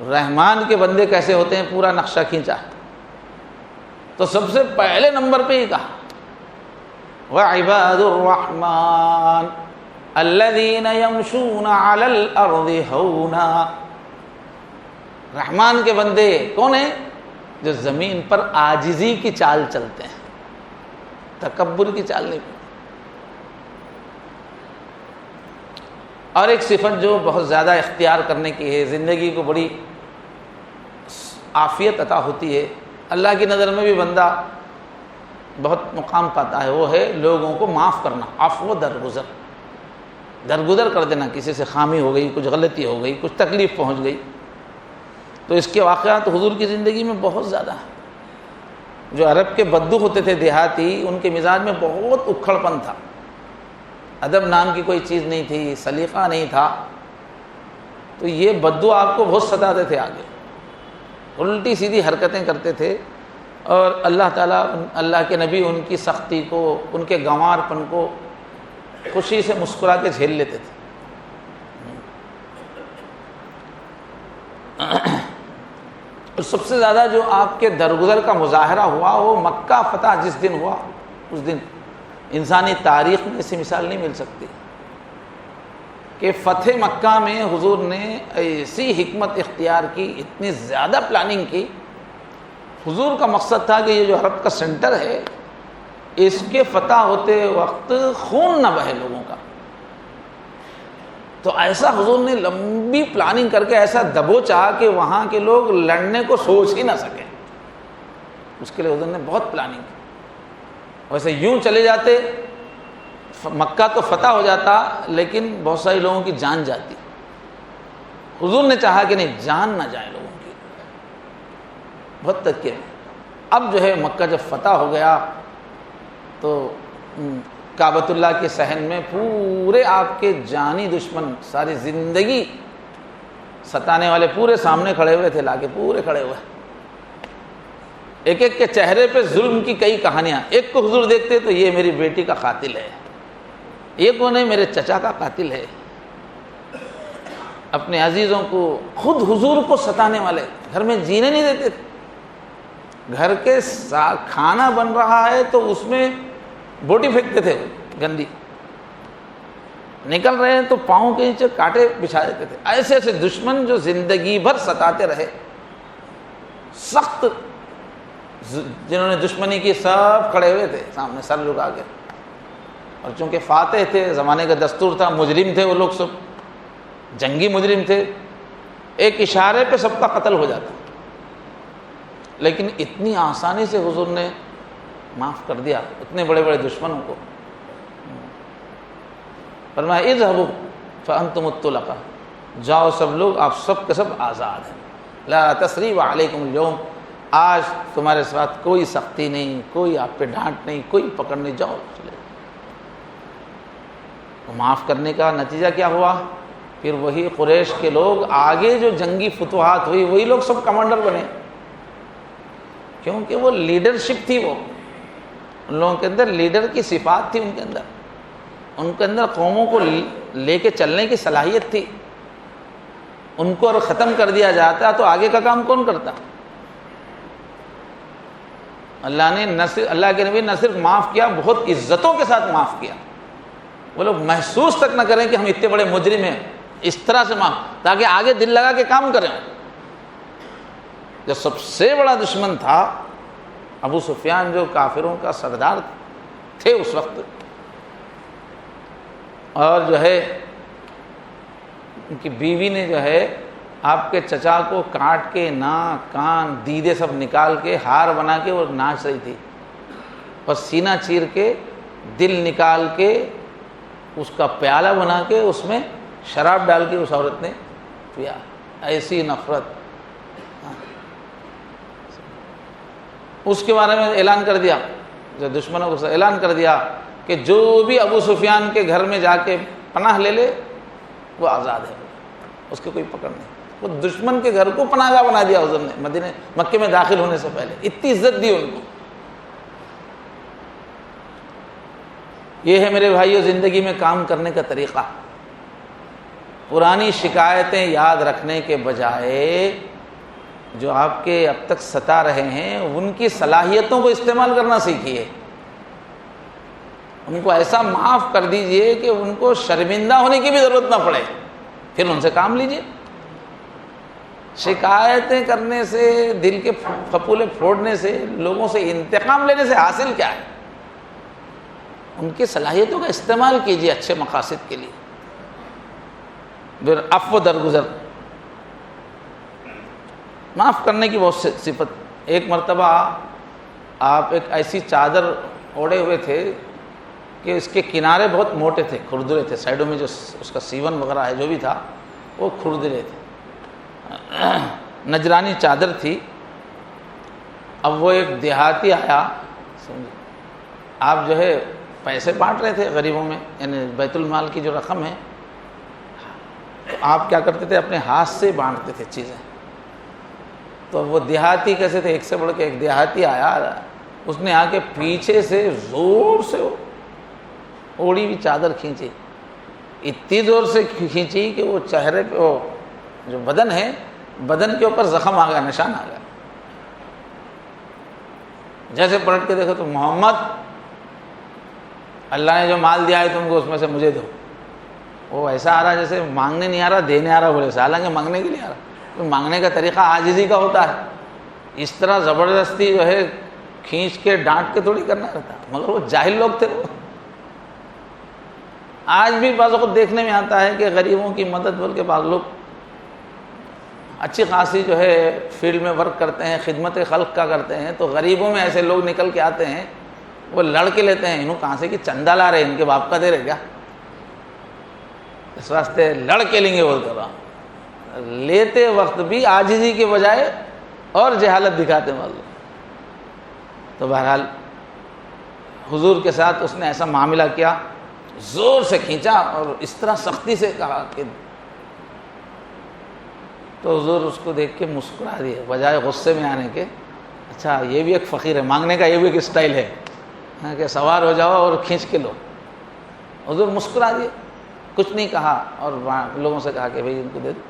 Speaker 1: رحمان کے بندے کیسے ہوتے ہیں پورا نقشہ کھینچا، تو سب سے پہلے نمبر پہ ہی کہا وعباد الرحمن الذین یمشون علی الارض ہونا. رحمان کے بندے کون ہیں؟ جو زمین پر عاجزی کی چال چلتے ہیں، تکبر کی چال نہیں. اور ایک صفت جو بہت زیادہ اختیار کرنے کی ہے، زندگی کو بڑی عافیت عطا ہوتی ہے، اللہ کی نظر میں بھی بندہ بہت مقام پاتا ہے، وہ ہے لوگوں کو معاف کرنا. عفو درگزر کر دینا. کسی سے خامی ہو گئی، کچھ غلطی ہو گئی، کچھ تکلیف پہنچ گئی، تو اس کے واقعات حضور کی زندگی میں بہت زیادہ ہیں. جو عرب کے بدو ہوتے تھے دیہاتی، ان کے مزاج میں بہت اکھڑ پن تھا، ادب نام کی کوئی چیز نہیں تھی، سلیقہ نہیں تھا. تو یہ بدو آپ کو بہت ستاتے تھے، آگے الٹی سیدھی حرکتیں کرتے تھے، اور اللہ تعالیٰ، اللہ کے نبی ان کی سختی کو، ان کے گنوار پن کو خوشی سے مسکرا کے جھیل لیتے تھے. اور سب سے زیادہ جو آپ کے درگزر کا مظاہرہ ہوا وہ مکہ فتح جس دن ہوا، اس دن انسانی تاریخ میں ایسی مثال نہیں مل سکتی کہ فتح مکہ میں حضور نے ایسی حکمت اختیار کی، اتنی زیادہ پلاننگ کی. حضور کا مقصد تھا کہ یہ جو عرب کا سینٹر ہے، اس کے فتح ہوتے وقت خون نہ بہے لوگوں کا. تو ایسا حضور نے لمبی پلاننگ کر کے ایسا دبوچا کہ وہاں کے لوگ لڑنے کو سوچ ہی نہ سکیں. اس کے لیے حضور نے بہت پلاننگ کی. ویسے یوں چلے جاتے مکہ تو فتح ہو جاتا، لیکن بہت سارے لوگوں کی جان جاتی. حضور نے چاہا کہ نہیں، جان نہ جائے لوگوں کی. بہت تکیے. اب جو ہے مکہ جب فتح ہو گیا تو کعبۃ اللہ کے صحن میں پورے آپ کے جانی دشمن، ساری زندگی ستانے والے پورے سامنے کھڑے ہوئے تھے، لا کے پورے کھڑے ہوئے. ایک ایک کے چہرے پہ ظلم کی کئی کہانیاں. ایک کو حضور دیکھتے تو یہ میری بیٹی کا قاتل ہے، ایک وہ نہیں میرے چچا کا قاتل ہے. اپنے عزیزوں کو، خود حضور کو ستانے والے، گھر میں جینے نہیں دیتے تھے. گھر کے کھانا بن رہا ہے تو اس میں بوٹی پھینکتے تھے گندی، نکل رہے ہیں تو پاؤں کے نیچے کانٹے بچھا دیتے تھے. ایسے ایسے دشمن جو زندگی بھر ستاتے رہے، سخت جنہوں نے دشمنی کی، سب کھڑے ہوئے تھے سامنے سر جھکا کے. اور چونکہ فاتح تھے، زمانے کا دستور تھا، مجرم تھے وہ لوگ، سب جنگی مجرم تھے، ایک اشارے پہ سب کا قتل ہو جاتا. لیکن اتنی آسانی سے حضور نے معاف کر دیا اتنے بڑے بڑے دشمنوں کو. فرمایا اذهبوا فانتم الطلقاء، جاؤ سب لوگ، آپ سب کے سب آزاد ہیں. لا تثریب علیکم اليوم، آج تمہارے ساتھ کوئی سختی نہیں، کوئی آپ پہ ڈانٹ نہیں، کوئی پکڑ نہیں، جاؤ چلے. معاف کرنے کا نتیجہ کیا ہوا؟ پھر وہی قریش کے لوگ آگے جو جنگی فتوحات ہوئی، وہی لوگ سب کمانڈر بنے، کیونکہ وہ لیڈرشپ تھی. وہ ان لوگوں کے اندر لیڈر کی صفات تھی، ان کے اندر قوموں کو لے کے چلنے کی صلاحیت تھی. ان کو اگر ختم کر دیا جاتا تو آگے کا کام کون کرتا؟ اللہ کے نبی نہ صرف معاف کیا، بہت عزتوں کے ساتھ معاف کیا. وہ لوگ محسوس تک نہ کریں کہ ہم اتنے بڑے مجرم ہیں، اس طرح سے معاف، تاکہ آگے دل لگا کے کام کریں. جو سب سے بڑا دشمن تھا ابو سفیان، جو کافروں کا سردار تھے اس وقت، اور جو ہے ان کی بیوی نے جو ہے آپ کے چچا کو کاٹ کے ناک، کان، دیدے سب نکال کے ہار بنا کے وہ ناچ رہی تھی، اور سینہ چیر کے دل نکال کے اس کا پیالہ بنا کے اس میں شراب ڈال کے اس عورت نے پیا. ایسی نفرت. اس کے بارے میں اعلان کر دیا، جو دشمنوں کو اعلان کر دیا کہ جو بھی ابو سفیان کے گھر میں جا کے پناہ لے لے وہ آزاد ہے، اس کے کوئی پکڑ نہیں. وہ دشمن کے گھر کو پناہ گاہ بنا دیا حضور نے، مکے میں داخل ہونے سے پہلے. اتنی عزت دی ان کو. یہ ہے میرے بھائیو زندگی میں کام کرنے کا طریقہ. پرانی شکایتیں یاد رکھنے کے بجائے جو آپ کے اب تک ستا رہے ہیں ان کی صلاحیتوں کو استعمال کرنا سیکھیے. ان کو ایسا معاف کر دیجئے کہ ان کو شرمندہ ہونے کی بھی ضرورت نہ پڑے، پھر ان سے کام لیجئے۔ شکایتیں کرنے سے، دل کے پھپولے پھوڑنے سے، لوگوں سے انتقام لینے سے حاصل کیا ہے؟ ان کی صلاحیتوں کا استعمال کیجئے اچھے مقاصد کے لیے۔ پھر عفو درگزر، معاف کرنے کی بہت صفت۔ ایک مرتبہ آپ ایک ایسی چادر اوڑے ہوئے تھے کہ اس کے کنارے بہت موٹے تھے، کھردرے تھے، سائڈوں میں جو اس کا سیون وغیرہ ہے جو بھی تھا وہ کھردرے تھے، نجرانی چادر تھی۔ اب وہ ایک دیہاتی آیا، سمجھے، آپ جو ہے پیسے بانٹ رہے تھے غریبوں میں، یعنی بیت المال کی جو رقم ہے، تو آپ کیا کرتے تھے اپنے ہاتھ سے بانٹتے تھے چیزیں۔ تو وہ دیہاتی کیسے تھے، ایک سے بڑھ کے ایک دیہاتی آیا، اس نے آ کے پیچھے سے زور سے اوڑی ہوئی چادر کھینچی، اتنی زور سے کھینچی کہ وہ چہرے پہ، وہ جو بدن ہے، بدن کے اوپر زخم آ گیا، نشان آ گیا۔ جیسے پلٹ کے دیکھو تو محمد، اللہ نے جو مال دیا ہے تم کو اس میں سے مجھے دو۔ وہ ایسا آ رہا جیسے مانگنے نہیں آ رہا، دینے آ رہا بولے سے، حالانکہ مانگنے کے لیے آ رہا۔ تو مانگنے کا طریقہ عاجزی کا ہوتا ہے، اس طرح زبردستی جو ہے کھینچ کے ڈانٹ کے تھوڑی کرنا رہتا، مگر وہ جاہل لوگ تھے۔ وہ آج بھی بعض اوقات دیکھنے میں آتا ہے کہ غریبوں کی مدد بول کے بعض لوگ اچھی خاصی جو ہے فیلڈ میں ورک کرتے ہیں، خدمت خلق کا کرتے ہیں، تو غریبوں میں ایسے لوگ نکل کے آتے ہیں، وہ لڑ کے لیتے ہیں، انہوں کہاں سے کہ چندہ لا رہے ہیں، ان کے باپ کا دے رہے کیا، اس واسطے لڑ کے لیں گے بول کر رہا ہوں۔ لیتے وقت بھی عاجزی کے بجائے اور جہالت دکھاتے ہیں لوگ۔ تو بہرحال حضور کے ساتھ اس نے ایسا معاملہ کیا، زور سے کھینچا اور اس طرح سختی سے کہا کہ، تو حضور اس کو دیکھ کے مسکرا دیے بجائے غصے میں آنے کے۔ اچھا یہ بھی ایک فقیر ہے، مانگنے کا یہ بھی ایک اسٹائل ہے کہ سوار ہو جاؤ اور کھینچ کے لو۔ حضور مسکرا دیے، کچھ نہیں کہا، اور لوگوں سے کہا کہ بھئی ان کو دے دو۔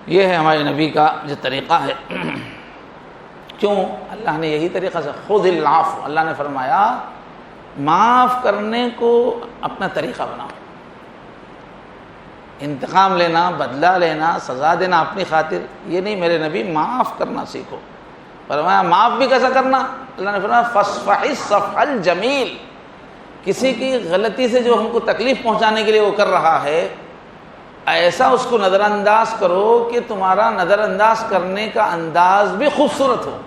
Speaker 1: یہ ہے ہمارے نبی کا جو طریقہ ہے۔ کیوں اللہ نے یہی طریقہ سے، خذ العفو، اللہ نے فرمایا معاف کرنے کو اپنا طریقہ بناؤ۔ انتقام لینا، بدلہ لینا، سزا دینا اپنی خاطر یہ نہیں، میرے نبی معاف کرنا سیکھو۔ فرمایا معاف بھی کیسا کرنا، اللہ نے فرمایا فاصفح الصفح الجمیل، کسی کی غلطی سے جو ہم کو تکلیف پہنچانے کے لیے وہ کر رہا ہے، ایسا اس کو نظر انداز کرو کہ تمہارا نظر انداز کرنے کا انداز بھی خوبصورت ہو،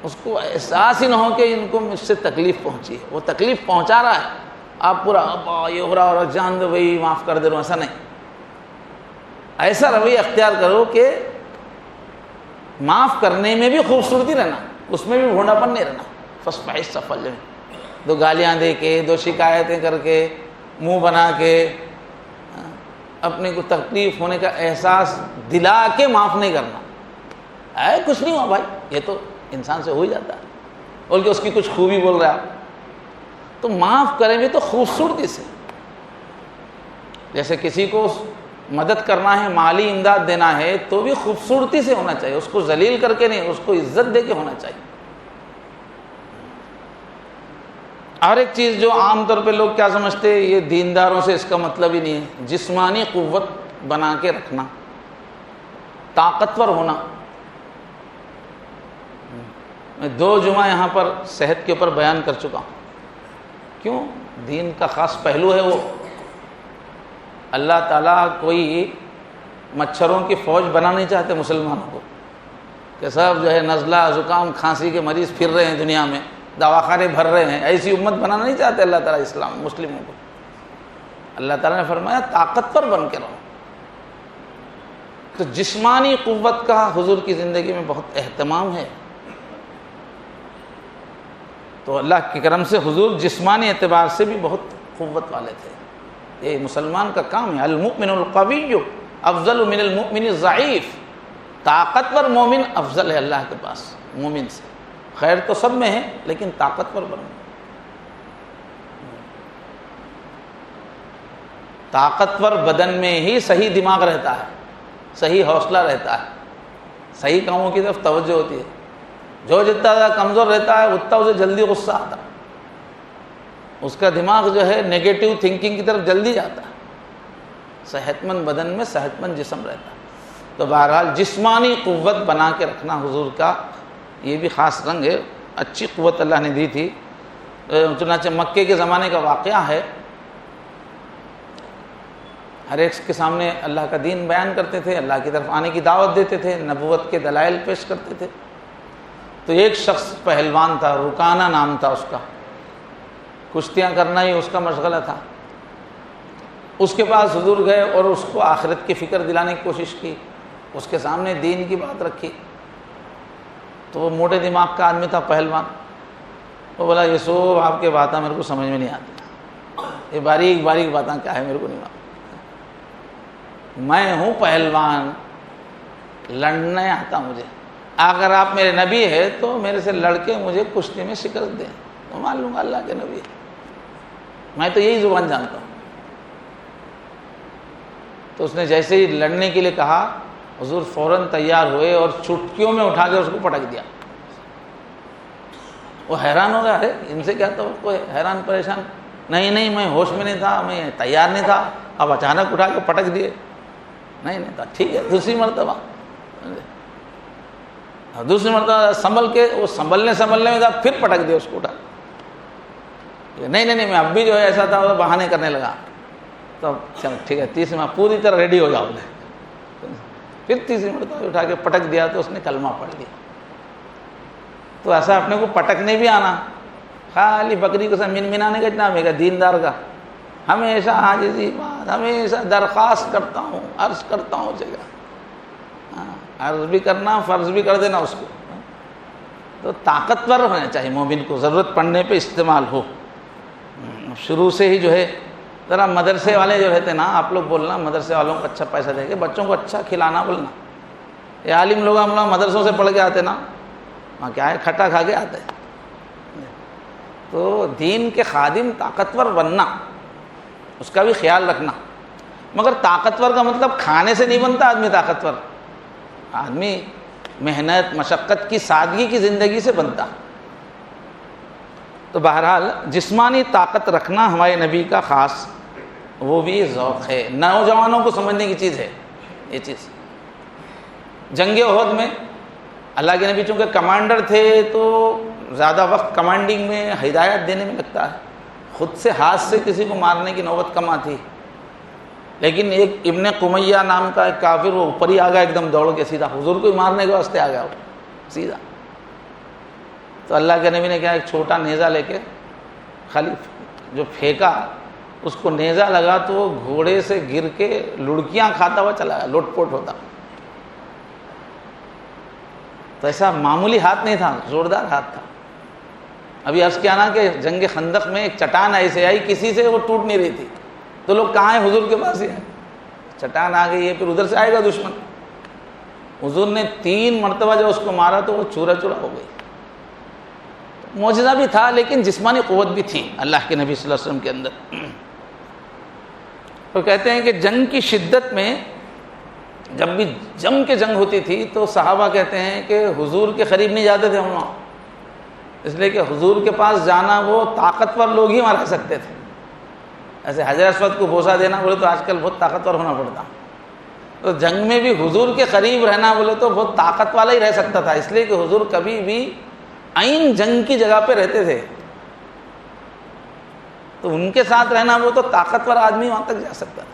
Speaker 1: اس کو احساس ہی نہ ہو کہ ان کو مجھ سے تکلیف پہنچی ہے، وہ تکلیف پہنچا رہا ہے، آپ پورا یہ ہو رہا اور جان دو بھائی معاف کر دے رہا ہوں، ایسا نہیں۔ ایسا رویہ اختیار کرو کہ معاف کرنے میں بھی خوبصورتی رہنا، اس میں بھی بھونڈاپن نہیں رہنا۔ فاصفح الصفح الجمیل، دو گالیاں دے کے، دو شکایتیں کر کے، منہ بنا کے، اپنے کو تکلیف ہونے کا احساس دلا کے معاف نہیں کرنا۔ کچھ نہیں ہوا بھائی، یہ تو انسان سے ہو ہی جاتا ہے، بلکہ اس کی کچھ خوبی بول رہا ہے تو معاف کریں بھی تو خوبصورتی سے۔ جیسے کسی کو مدد کرنا ہے، مالی امداد دینا ہے تو بھی خوبصورتی سے ہونا چاہیے، اس کو ذلیل کر کے نہیں، اس کو عزت دے کے ہونا چاہیے۔ ہر ایک چیز جو عام طور پہ لوگ کیا سمجھتے ہیں، یہ دینداروں سے اس کا مطلب ہی نہیں ہے، جسمانی قوت بنا کے رکھنا، طاقتور ہونا۔ میں 2 جمعہ یہاں پر صحت کے اوپر بیان کر چکا ہوں، کیوں؟ دین کا خاص پہلو ہے وہ۔ اللہ تعالیٰ کوئی مچھروں کی فوج بنا نہیں چاہتے مسلمانوں کو کہ سب جو ہے نزلہ، زکام، کھانسی کے مریض پھر رہے ہیں دنیا میں، دواخانے بھر رہے ہیں، ایسی امت بنانا نہیں چاہتے اللہ تعالیٰ اسلام مسلموں کو۔ اللہ تعالیٰ نے فرمایا طاقتور بن کے رہو۔ تو جسمانی قوت کا حضور کی زندگی میں بہت اہتمام ہے، تو اللہ کے کرم سے حضور جسمانی اعتبار سے بھی بہت قوت والے تھے۔ یہ مسلمان کا کام ہے، المؤمن القوی افضل من المؤمن الضعیف، طاقتور مومن افضل ہے اللہ کے پاس مومن سے۔ خیر تو سب میں ہے لیکن طاقتور بنو۔ طاقتور بدن میں ہی صحیح دماغ رہتا ہے، صحیح حوصلہ رہتا ہے، صحیح کاموں کی طرف توجہ ہوتی ہے۔ جو جتنا زیادہ کمزور رہتا ہے اتنا اسے جلدی غصہ آتا، اس کا دماغ جو ہے نیگیٹو تھنکنگ کی طرف جلدی جاتا ہے۔ صحت مند بدن میں صحت مند جسم رہتا ہے۔ تو بہرحال جسمانی قوت بنا کے رکھنا حضور کا یہ بھی خاص رنگ ہے، اچھی قوت اللہ نے دی تھی۔ چنانچہ مکے کے زمانے کا واقعہ ہے، ہر ایک کے سامنے اللہ کا دین بیان کرتے تھے، اللہ کی طرف آنے کی دعوت دیتے تھے، نبوت کے دلائل پیش کرتے تھے۔ تو ایک شخص پہلوان تھا، رکانہ نام تھا اس کا، کشتیاں کرنا ہی اس کا مشغلہ تھا۔ اس کے پاس حضور گئے اور اس کو آخرت کی فکر دلانے کی کوشش کی، اس کے سامنے دین کی بات رکھی۔ تو وہ موٹے دماغ کا آدمی تھا، پہلوان۔ وہ بولا یہ سب آپ کے باتیں میرے کو سمجھ میں نہیں آتی، یہ باریک باریک باتیں کیا ہے میرے کو نہیں معلوم، میں ہوں پہلوان، لڑنے آتا مجھے، اگر آپ میرے نبی ہے تو میرے سے لڑ کے مجھے کشتی میں شکست دیں، تو مان لوں گا اللہ کے نبی ہے، میں تو یہی زبان جانتا ہوں۔ تو اس نے جیسے ہی لڑنے کے لیے کہا، حضور فوراً تیار ہوئے اور چٹکیوں میں اٹھا کے اس کو پٹک دیا۔ وہ حیران ہو گیا، ارے ان سے کیا توقع ہے، حیران پریشان، نہیں میں ہوش میں نہیں تھا، میں تیار نہیں تھا، اب اچانک اٹھا کے پٹک دیے، نہیں تھا، ٹھیک ہے دوسری مرتبہ سنبھل کے، وہ سنبھلنے میں تھا، پھر پٹک دیا اس کو اٹھا، نہیں میں اب بھی جو ہے ایسا تھا، وہ بہانے کرنے لگا۔ تو چل ٹھیک ہے، تیسری میں پوری طرح ریڈی ہو جاؤ، پھر تیسری مرتبہ اٹھا کے پٹک دیا تو اس نے کلمہ پڑھ لیا۔ تو ایسا اپنے کو پٹکنے بھی آنا، خالی بکری کو منمنانے کا اتنا میرا دیندار کا، ہمیشہ عاجزی بات، ہمیشہ درخواست کرتا ہوں، عرض کرتا ہوں جگہ، عرض بھی کرنا، فرض بھی کر دینا اس کو۔ تو طاقتور ہونا چاہیے مومن کو، ضرورت پڑنے پہ استعمال ہو۔ شروع سے ہی جو ہے ذرا مدرسے والے جو رہتے نا، آپ لوگ بولنا مدرسے والوں کو اچھا پیسہ دے کے بچوں کو اچھا کھلانا بولنا۔ یہ عالم لوگ ہم لوگ مدرسوں سے پڑھ کے آتے نا، وہاں کیا ہے کھٹا کھا کے آتے ہیں۔ تو دین کے خادم طاقتور بننا، اس کا بھی خیال رکھنا، مگر طاقتور کا مطلب کھانے سے نہیں بنتا آدمی طاقتور، آدمی محنت مشقت کی سادگی کی زندگی سے بنتا۔ تو بہرحال جسمانی طاقت رکھنا ہمارے نبی کا خاص وہ بھی ذوق ہے، نوجوانوں کو سمجھنے کی چیز ہے یہ چیز۔ جنگ احد میں اللہ کے نبی چونکہ کمانڈر تھے تو زیادہ وقت کمانڈنگ میں ہدایت دینے میں لگتا ہے، خود سے ہاتھ سے کسی کو مارنے کی نوبت کم آتی، لیکن ایک ابن قمیہ نام کا ایک کافر وہ اوپر ہی آ گیا ایک دم دوڑ کے، سیدھا حضور کو ہی مارنے کے واسطے آ گیا وہ سیدھا۔ تو اللہ کے نبی نے کیا، ایک چھوٹا نیزہ لے کے خالی جو پھینکا، اس کو نیزہ لگا تو وہ گھوڑے سے گر کے لڑکیاں کھاتا ہوا چلا گیا، لوٹ پوٹ ہوتا۔ تو ایسا معمولی ہاتھ نہیں تھا، زوردار ہاتھ تھا۔ ابھی عرض کیا نا کہ جنگ خندق میں ایک چٹان ایسے آئی، کسی سے وہ ٹوٹ نہیں رہی تھی، تو لوگ کہاں ہیں، حضور کے پاس ہی ہیں، چٹان آ گئی ہے، پھر ادھر سے آئے گا دشمن۔ حضور نے 3 مرتبہ جب اس کو مارا تو وہ چورا چورا ہو گئی۔ معجزہ بھی تھا لیکن جسمانی قوت بھی تھی اللہ کے نبی صلی اللہ علیہ وسلم کے اندر۔ تو کہتے ہیں کہ جنگ کی شدت میں جب بھی جنگ ہوتی تھی تو صحابہ کہتے ہیں کہ حضور کے قریب نہیں جاتے تھے ہم لوگ، اس لیے کہ حضور کے پاس جانا وہ طاقتور لوگ ہی مارا سکتے تھے۔ ایسے حجر اسود کو بوسہ دینا بولے تو آج کل بہت طاقتور ہونا پڑتا، تو جنگ میں بھی حضور کے قریب رہنا بولے تو بہت طاقت والا ہی رہ سکتا تھا، اس لیے کہ حضور کبھی بھی عین جنگ کی جگہ پہ رہتے تھے، تو ان کے ساتھ رہنا وہ تو طاقتور آدمی وہاں تک جا سکتا تھا۔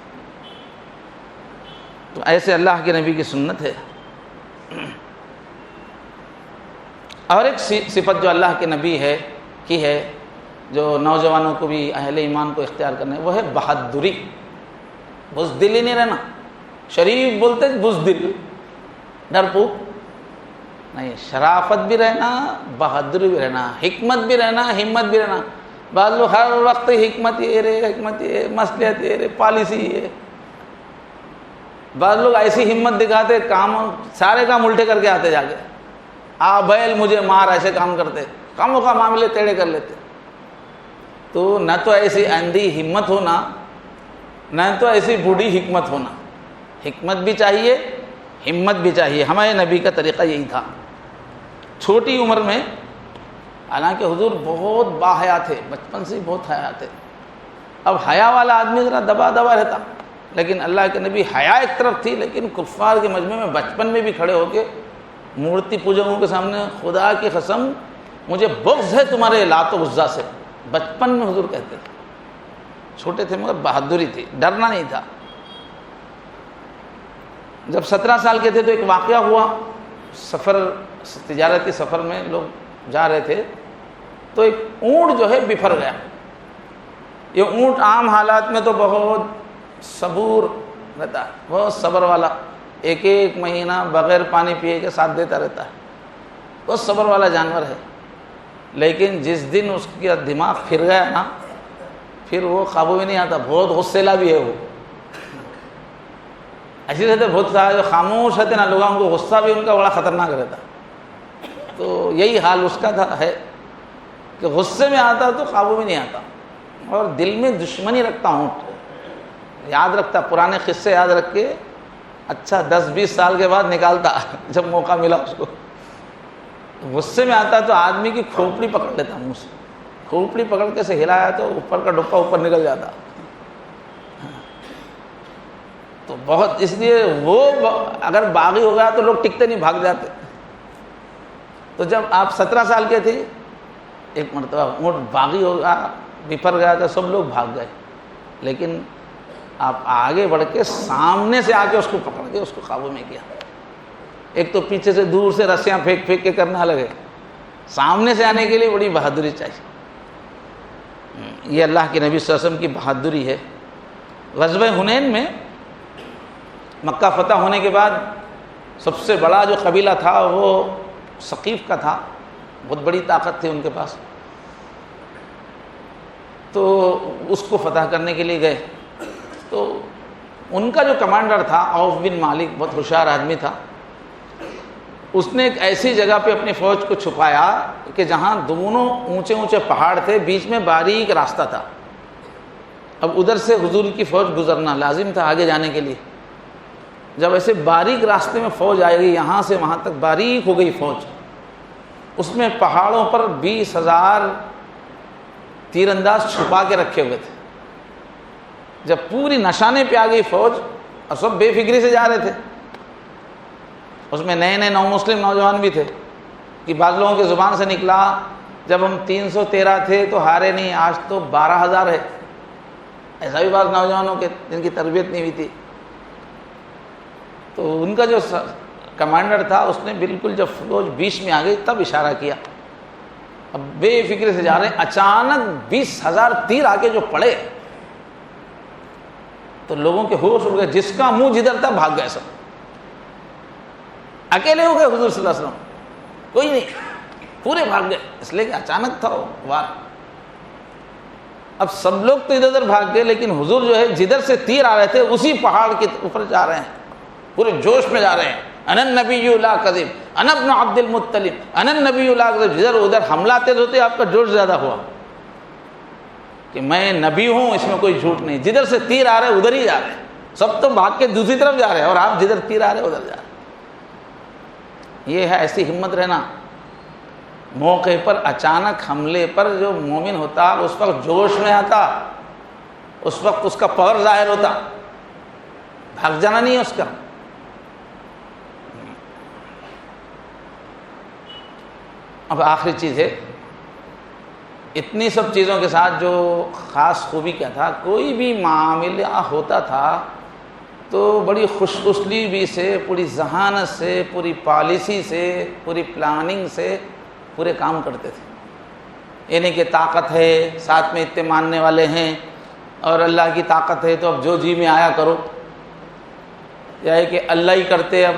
Speaker 1: تو ایسے اللہ کے نبی کی سنت ہے۔ اور ایک صفت جو اللہ کے نبی کی ہے جو نوجوانوں کو بھی اہل ایمان کو اختیار کرنا ہے، وہ ہے بہادری، بزدل ہی نہیں رہنا۔ شریف بولتے بزدل، ڈرپوک نہیں، شرافت بھی رہنا، بہادری بھی رہنا، حکمت بھی رہنا، ہمت بھی رہنا۔ بعض لوگ ہر وقت حکمت یہ رہے، حکمت یہ مصلحت یہ رہے، پالیسی یہ۔ بعض لوگ ایسی ہمت دکھاتے، سارے کام الٹے کر کے آتے جا کے، بیل مجھے مار، ایسے کام کرتے، کاموں کا معاملے ٹیڑھے کر لیتے۔ تو نہ تو ایسی اندھی ہمت ہونا، نہ تو ایسی بوڑھی حکمت ہونا۔ حکمت بھی چاہیے، ہمت بھی چاہیے، ہمارے نبی کا طریقہ یہی تھا۔ چھوٹی عمر میں، حالانکہ حضور بہت باحیا تھے، بچپن سے ہی بہت حیا تھے. اب حیا والا آدمی ذرا دبا دبا رہتا، لیکن اللہ کے نبی حیا ایک طرف تھی، لیکن کفار کے مجمع میں بچپن میں بھی کھڑے ہو کے مورتی پوجکوں کے سامنے، خدا کی قسم مجھے بغض ہے تمہارے لات و عزا سے، بچپن میں حضور کہتے تھے. چھوٹے تھے مگر بہادری تھی، ڈرنا نہیں تھا. جب 17 سال کے تھے تو ایک واقعہ ہوا، سفر، تجارتی سفر میں لوگ جا رہے تھے تو ایک اونٹ جو ہے بفر گیا. یہ اونٹ عام حالات میں تو بہت صبور رہتا ہے، بہت صبر والا، ایک ایک مہینہ بغیر پانی پیے کے ساتھ دیتا رہتا ہے، بہت صبر والا جانور ہے. لیکن جس دن اس کا دماغ پھر گیا نا، پھر وہ قابو میں نہیں آتا، بہت غصیلا بھی ہے. وہ ایسے رہتے بہت سارے جو خاموش رہتے نا لوگوں کو غصہ بھی ان کا بڑا خطرناک رہتا. تو یہی حال اس کا تھا ہے کہ غصے میں آتا تو قابو میں نہیں آتا، اور دل میں دشمنی رکھتا اونٹ. یاد رکھتا، پرانے قصے یاد رکھ کے اچھا 10-20 سال کے بعد نکالتا جب موقع ملا اس کو. غصے میں آتا تو آدمی کی کھوپڑی پکڑ لیتا، منہ سے کھوپڑی پکڑ کے سے ہلایا تو اوپر کا ڈپا اوپر نکل جاتا. تو بہت، اس لیے وہ اگر باغی ہو گیا تو لوگ ٹکتے نہیں، بھاگ جاتے. تو جب آپ 17 سال کے تھے، ایک مرتبہ اونٹ باغی ہو گیا، بفر گیا تو سب لوگ بھاگ گئے، لیکن آپ آگے بڑھ کے سامنے سے آ کے اس کو پکڑ کے اس کو قابو میں کیا. ایک تو پیچھے سے دور سے رسیاں پھینک پھینک کے کرنا لگے، سامنے سے آنے کے لیے بڑی بہادری چاہیے. یہ اللہ کے نبی صلی اللہ علیہ وسلم کی بہادری ہے. غزوہ حنین میں مکہ فتح ہونے کے بعد سب سے بڑا جو قبیلہ تھا وہ ثقیف کا تھا، بہت بڑی طاقت تھی ان کے پاس. تو اس کو فتح کرنے کے لیے گئے. تو ان کا جو کمانڈر تھا عوف بن مالک، بہت ہوشیار آدمی تھا. اس نے ایک ایسی جگہ پہ اپنی فوج کو چھپایا کہ جہاں دونوں اونچے اونچے پہاڑ تھے، بیچ میں باریک راستہ تھا. اب ادھر سے حضور کی فوج گزرنا لازم تھا آگے جانے کے لیے. جب ایسے باریک راستے میں فوج آئے گی، یہاں سے وہاں تک باریک ہو گئی فوج، اس میں پہاڑوں پر 20,000 تیر انداز چھپا کے رکھے ہوئے تھے. جب پوری نشانے پہ آ گئی فوج، اور سب بے فکری سے جا رہے تھے، اس میں نئے نئے نو مسلم نوجوان بھی تھے کہ بعض لوگوں کی زبان سے نکلا جب ہم 313 تھے تو ہارے نہیں، آج تو 12,000 ہے. ایسا بھی بعض نوجوانوں کے جن کی تربیت نہیں ہوئی تھی. تو ان کا جو کمانڈر تھا اس نے بالکل جب فوج بیچ میں آ گئی تب اشارہ کیا. اب بے فکر سے جا رہے ہیں، اچانک 20,000 تیر آ کے جو پڑے تو لوگوں کے ہوش اڑ گئے، جس کا منہ جدھر تھا بھاگ گئے. سب اکیلے ہو گئے، حضور صلی اللہ علیہ وسلم کوئی نہیں، پورے بھاگ گئے، اس لیے کہ اچانک تھا وہ وار. اب سب لوگ تو ادھر ادھر بھاگ گئے، لیکن حضور جو ہے جدھر سے تیر آ رہے تھے اسی پہاڑ کے اوپر جا رہے ہیں، پورے جوش میں جا رہے ہیں. انا النبی لا کذب، انا ابن عبد المطلب، انا النبی لا کذب. جدھر ادھر حملہ آتے ہوتے آپ کا جوش زیادہ ہوا کہ میں نبی ہوں، اس میں کوئی جھوٹ نہیں. جدھر سے تیر آ رہے ہیں ادھر ہی جا رہے ہیں، سب تو بھاگ کے دوسری طرف جا رہے ہیں اور آپ جدھر تیر آ رہے ہیں ادھر جا رہے ہیں. یہ ہے ایسی ہمت رہنا. موقع پر اچانک حملے پر جو مومن ہوتا اس وقت جوش میں آتا، اس وقت اس کا پاور ظاہر ہوتا، بھاگ جانا نہیں ہے اس کا. اب آخری چیز ہے، اتنی سب چیزوں کے ساتھ جو خاص خوبی کیا تھا، کوئی بھی معاملہ ہوتا تھا تو بڑی خوش اسلوبی سے، پوری ذہانت سے، پوری پالیسی سے، پوری پلاننگ سے پورے کام کرتے تھے. یہ نہیں کہ طاقت ہے، ساتھ میں اتنے ماننے والے ہیں اور اللہ کی طاقت ہے تو اب جو جی میں آیا کرو، یا ہے کہ اللہ ہی کرتے، اب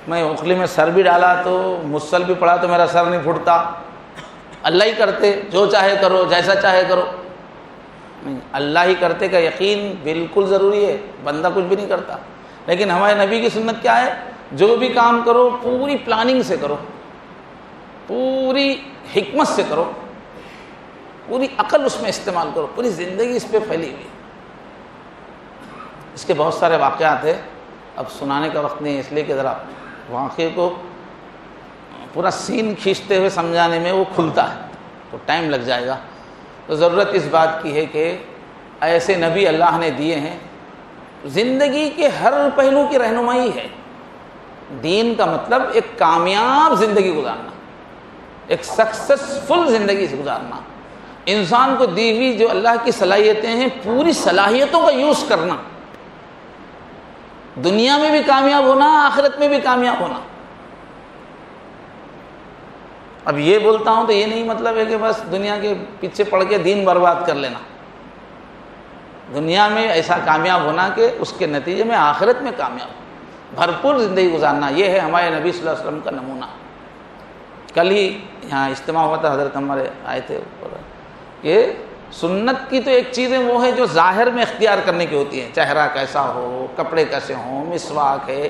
Speaker 1: میں اخلی میں سر بھی ڈالا تو مسل بھی پڑا تو میرا سر نہیں پھٹتا، اللہ ہی کرتے، جو چاہے کرو، جیسا چاہے کرو. نہیں، اللہ ہی کرتے کا یقین بالکل ضروری ہے، بندہ کچھ بھی نہیں کرتا. لیکن ہمارے نبی کی سنت کیا ہے؟ جو بھی کام کرو پوری پلاننگ سے کرو، پوری حکمت سے کرو، پوری عقل اس میں استعمال کرو، پوری زندگی اس پہ پھیلی ہوئی. اس کے بہت سارے واقعات ہیں، اب سنانے کا وقت نہیں ہے، اس لیے کہ ذرا واقعے کو پورا سین کھینچتے ہوئے سمجھانے میں وہ کھلتا ہے تو ٹائم لگ جائے گا. تو ضرورت اس بات کی ہے کہ ایسے نبی اللہ نے دیے ہیں، زندگی کے ہر پہلو کی رہنمائی ہے. دین کا مطلب ایک کامیاب زندگی گزارنا، ایک سکسیسفل زندگی سے گزارنا، انسان کو دی ہوئی جو اللہ کی صلاحیتیں ہیں پوری صلاحیتوں کا یوز کرنا، دنیا میں بھی کامیاب ہونا، آخرت میں بھی کامیاب ہونا. اب یہ بولتا ہوں تو یہ نہیں مطلب ہے کہ بس دنیا کے پیچھے پڑ کے دین برباد کر لینا. دنیا میں ایسا کامیاب ہونا کہ اس کے نتیجے میں آخرت میں کامیاب ہو، بھرپور زندگی گزارنا. یہ ہے ہمارے نبی صلی اللہ علیہ وسلم کا نمونہ. کل ہی یہاں اجتماع ہوا تھا، حضرت ہمارے آئے تھے کہ سنت کی تو ایک چیزیں وہ ہے جو ظاہر میں اختیار کرنے کی ہوتی ہیں، چہرہ کیسا ہو، کپڑے کیسے ہوں، مسواک ہے،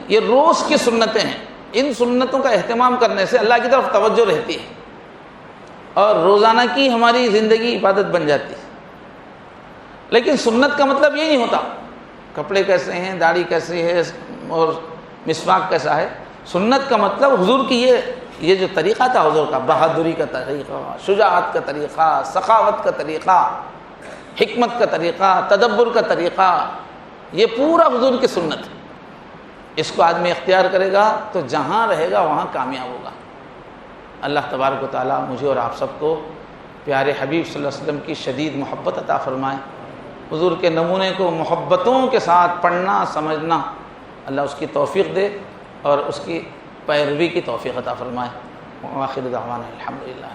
Speaker 1: یہ روز کی سنتیں ہیں. ان سنتوں کا اہتمام کرنے سے اللہ کی طرف توجہ رہتی ہے اور روزانہ کی ہماری زندگی عبادت بن جاتی ہے. لیکن سنت کا مطلب یہ نہیں ہوتا کپڑے کیسے ہیں، داڑھی کیسی ہے اور مسواک کیسا ہے. سنت کا مطلب حضور کی یہ جو طریقہ تھا حضور کا، بہادری کا طریقہ، شجاعت کا طریقہ، سخاوت کا طریقہ، حکمت کا طریقہ، تدبر کا طریقہ، یہ پورا حضور کی سنت ہے. اس کو آدمی اختیار کرے گا تو جہاں رہے گا وہاں کامیاب ہوگا. اللہ تبارک و تعالیٰ مجھے اور آپ سب کو پیارے حبیب صلی اللہ علیہ وسلم کی شدید محبت عطا فرمائے. حضور کے نمونے کو محبتوں کے ساتھ پڑھنا سمجھنا اللہ اس کی توفیق دے اور اس کی پیروی کی توفیق عطا فرمائے. وآخر دعوانا الحمدللہ.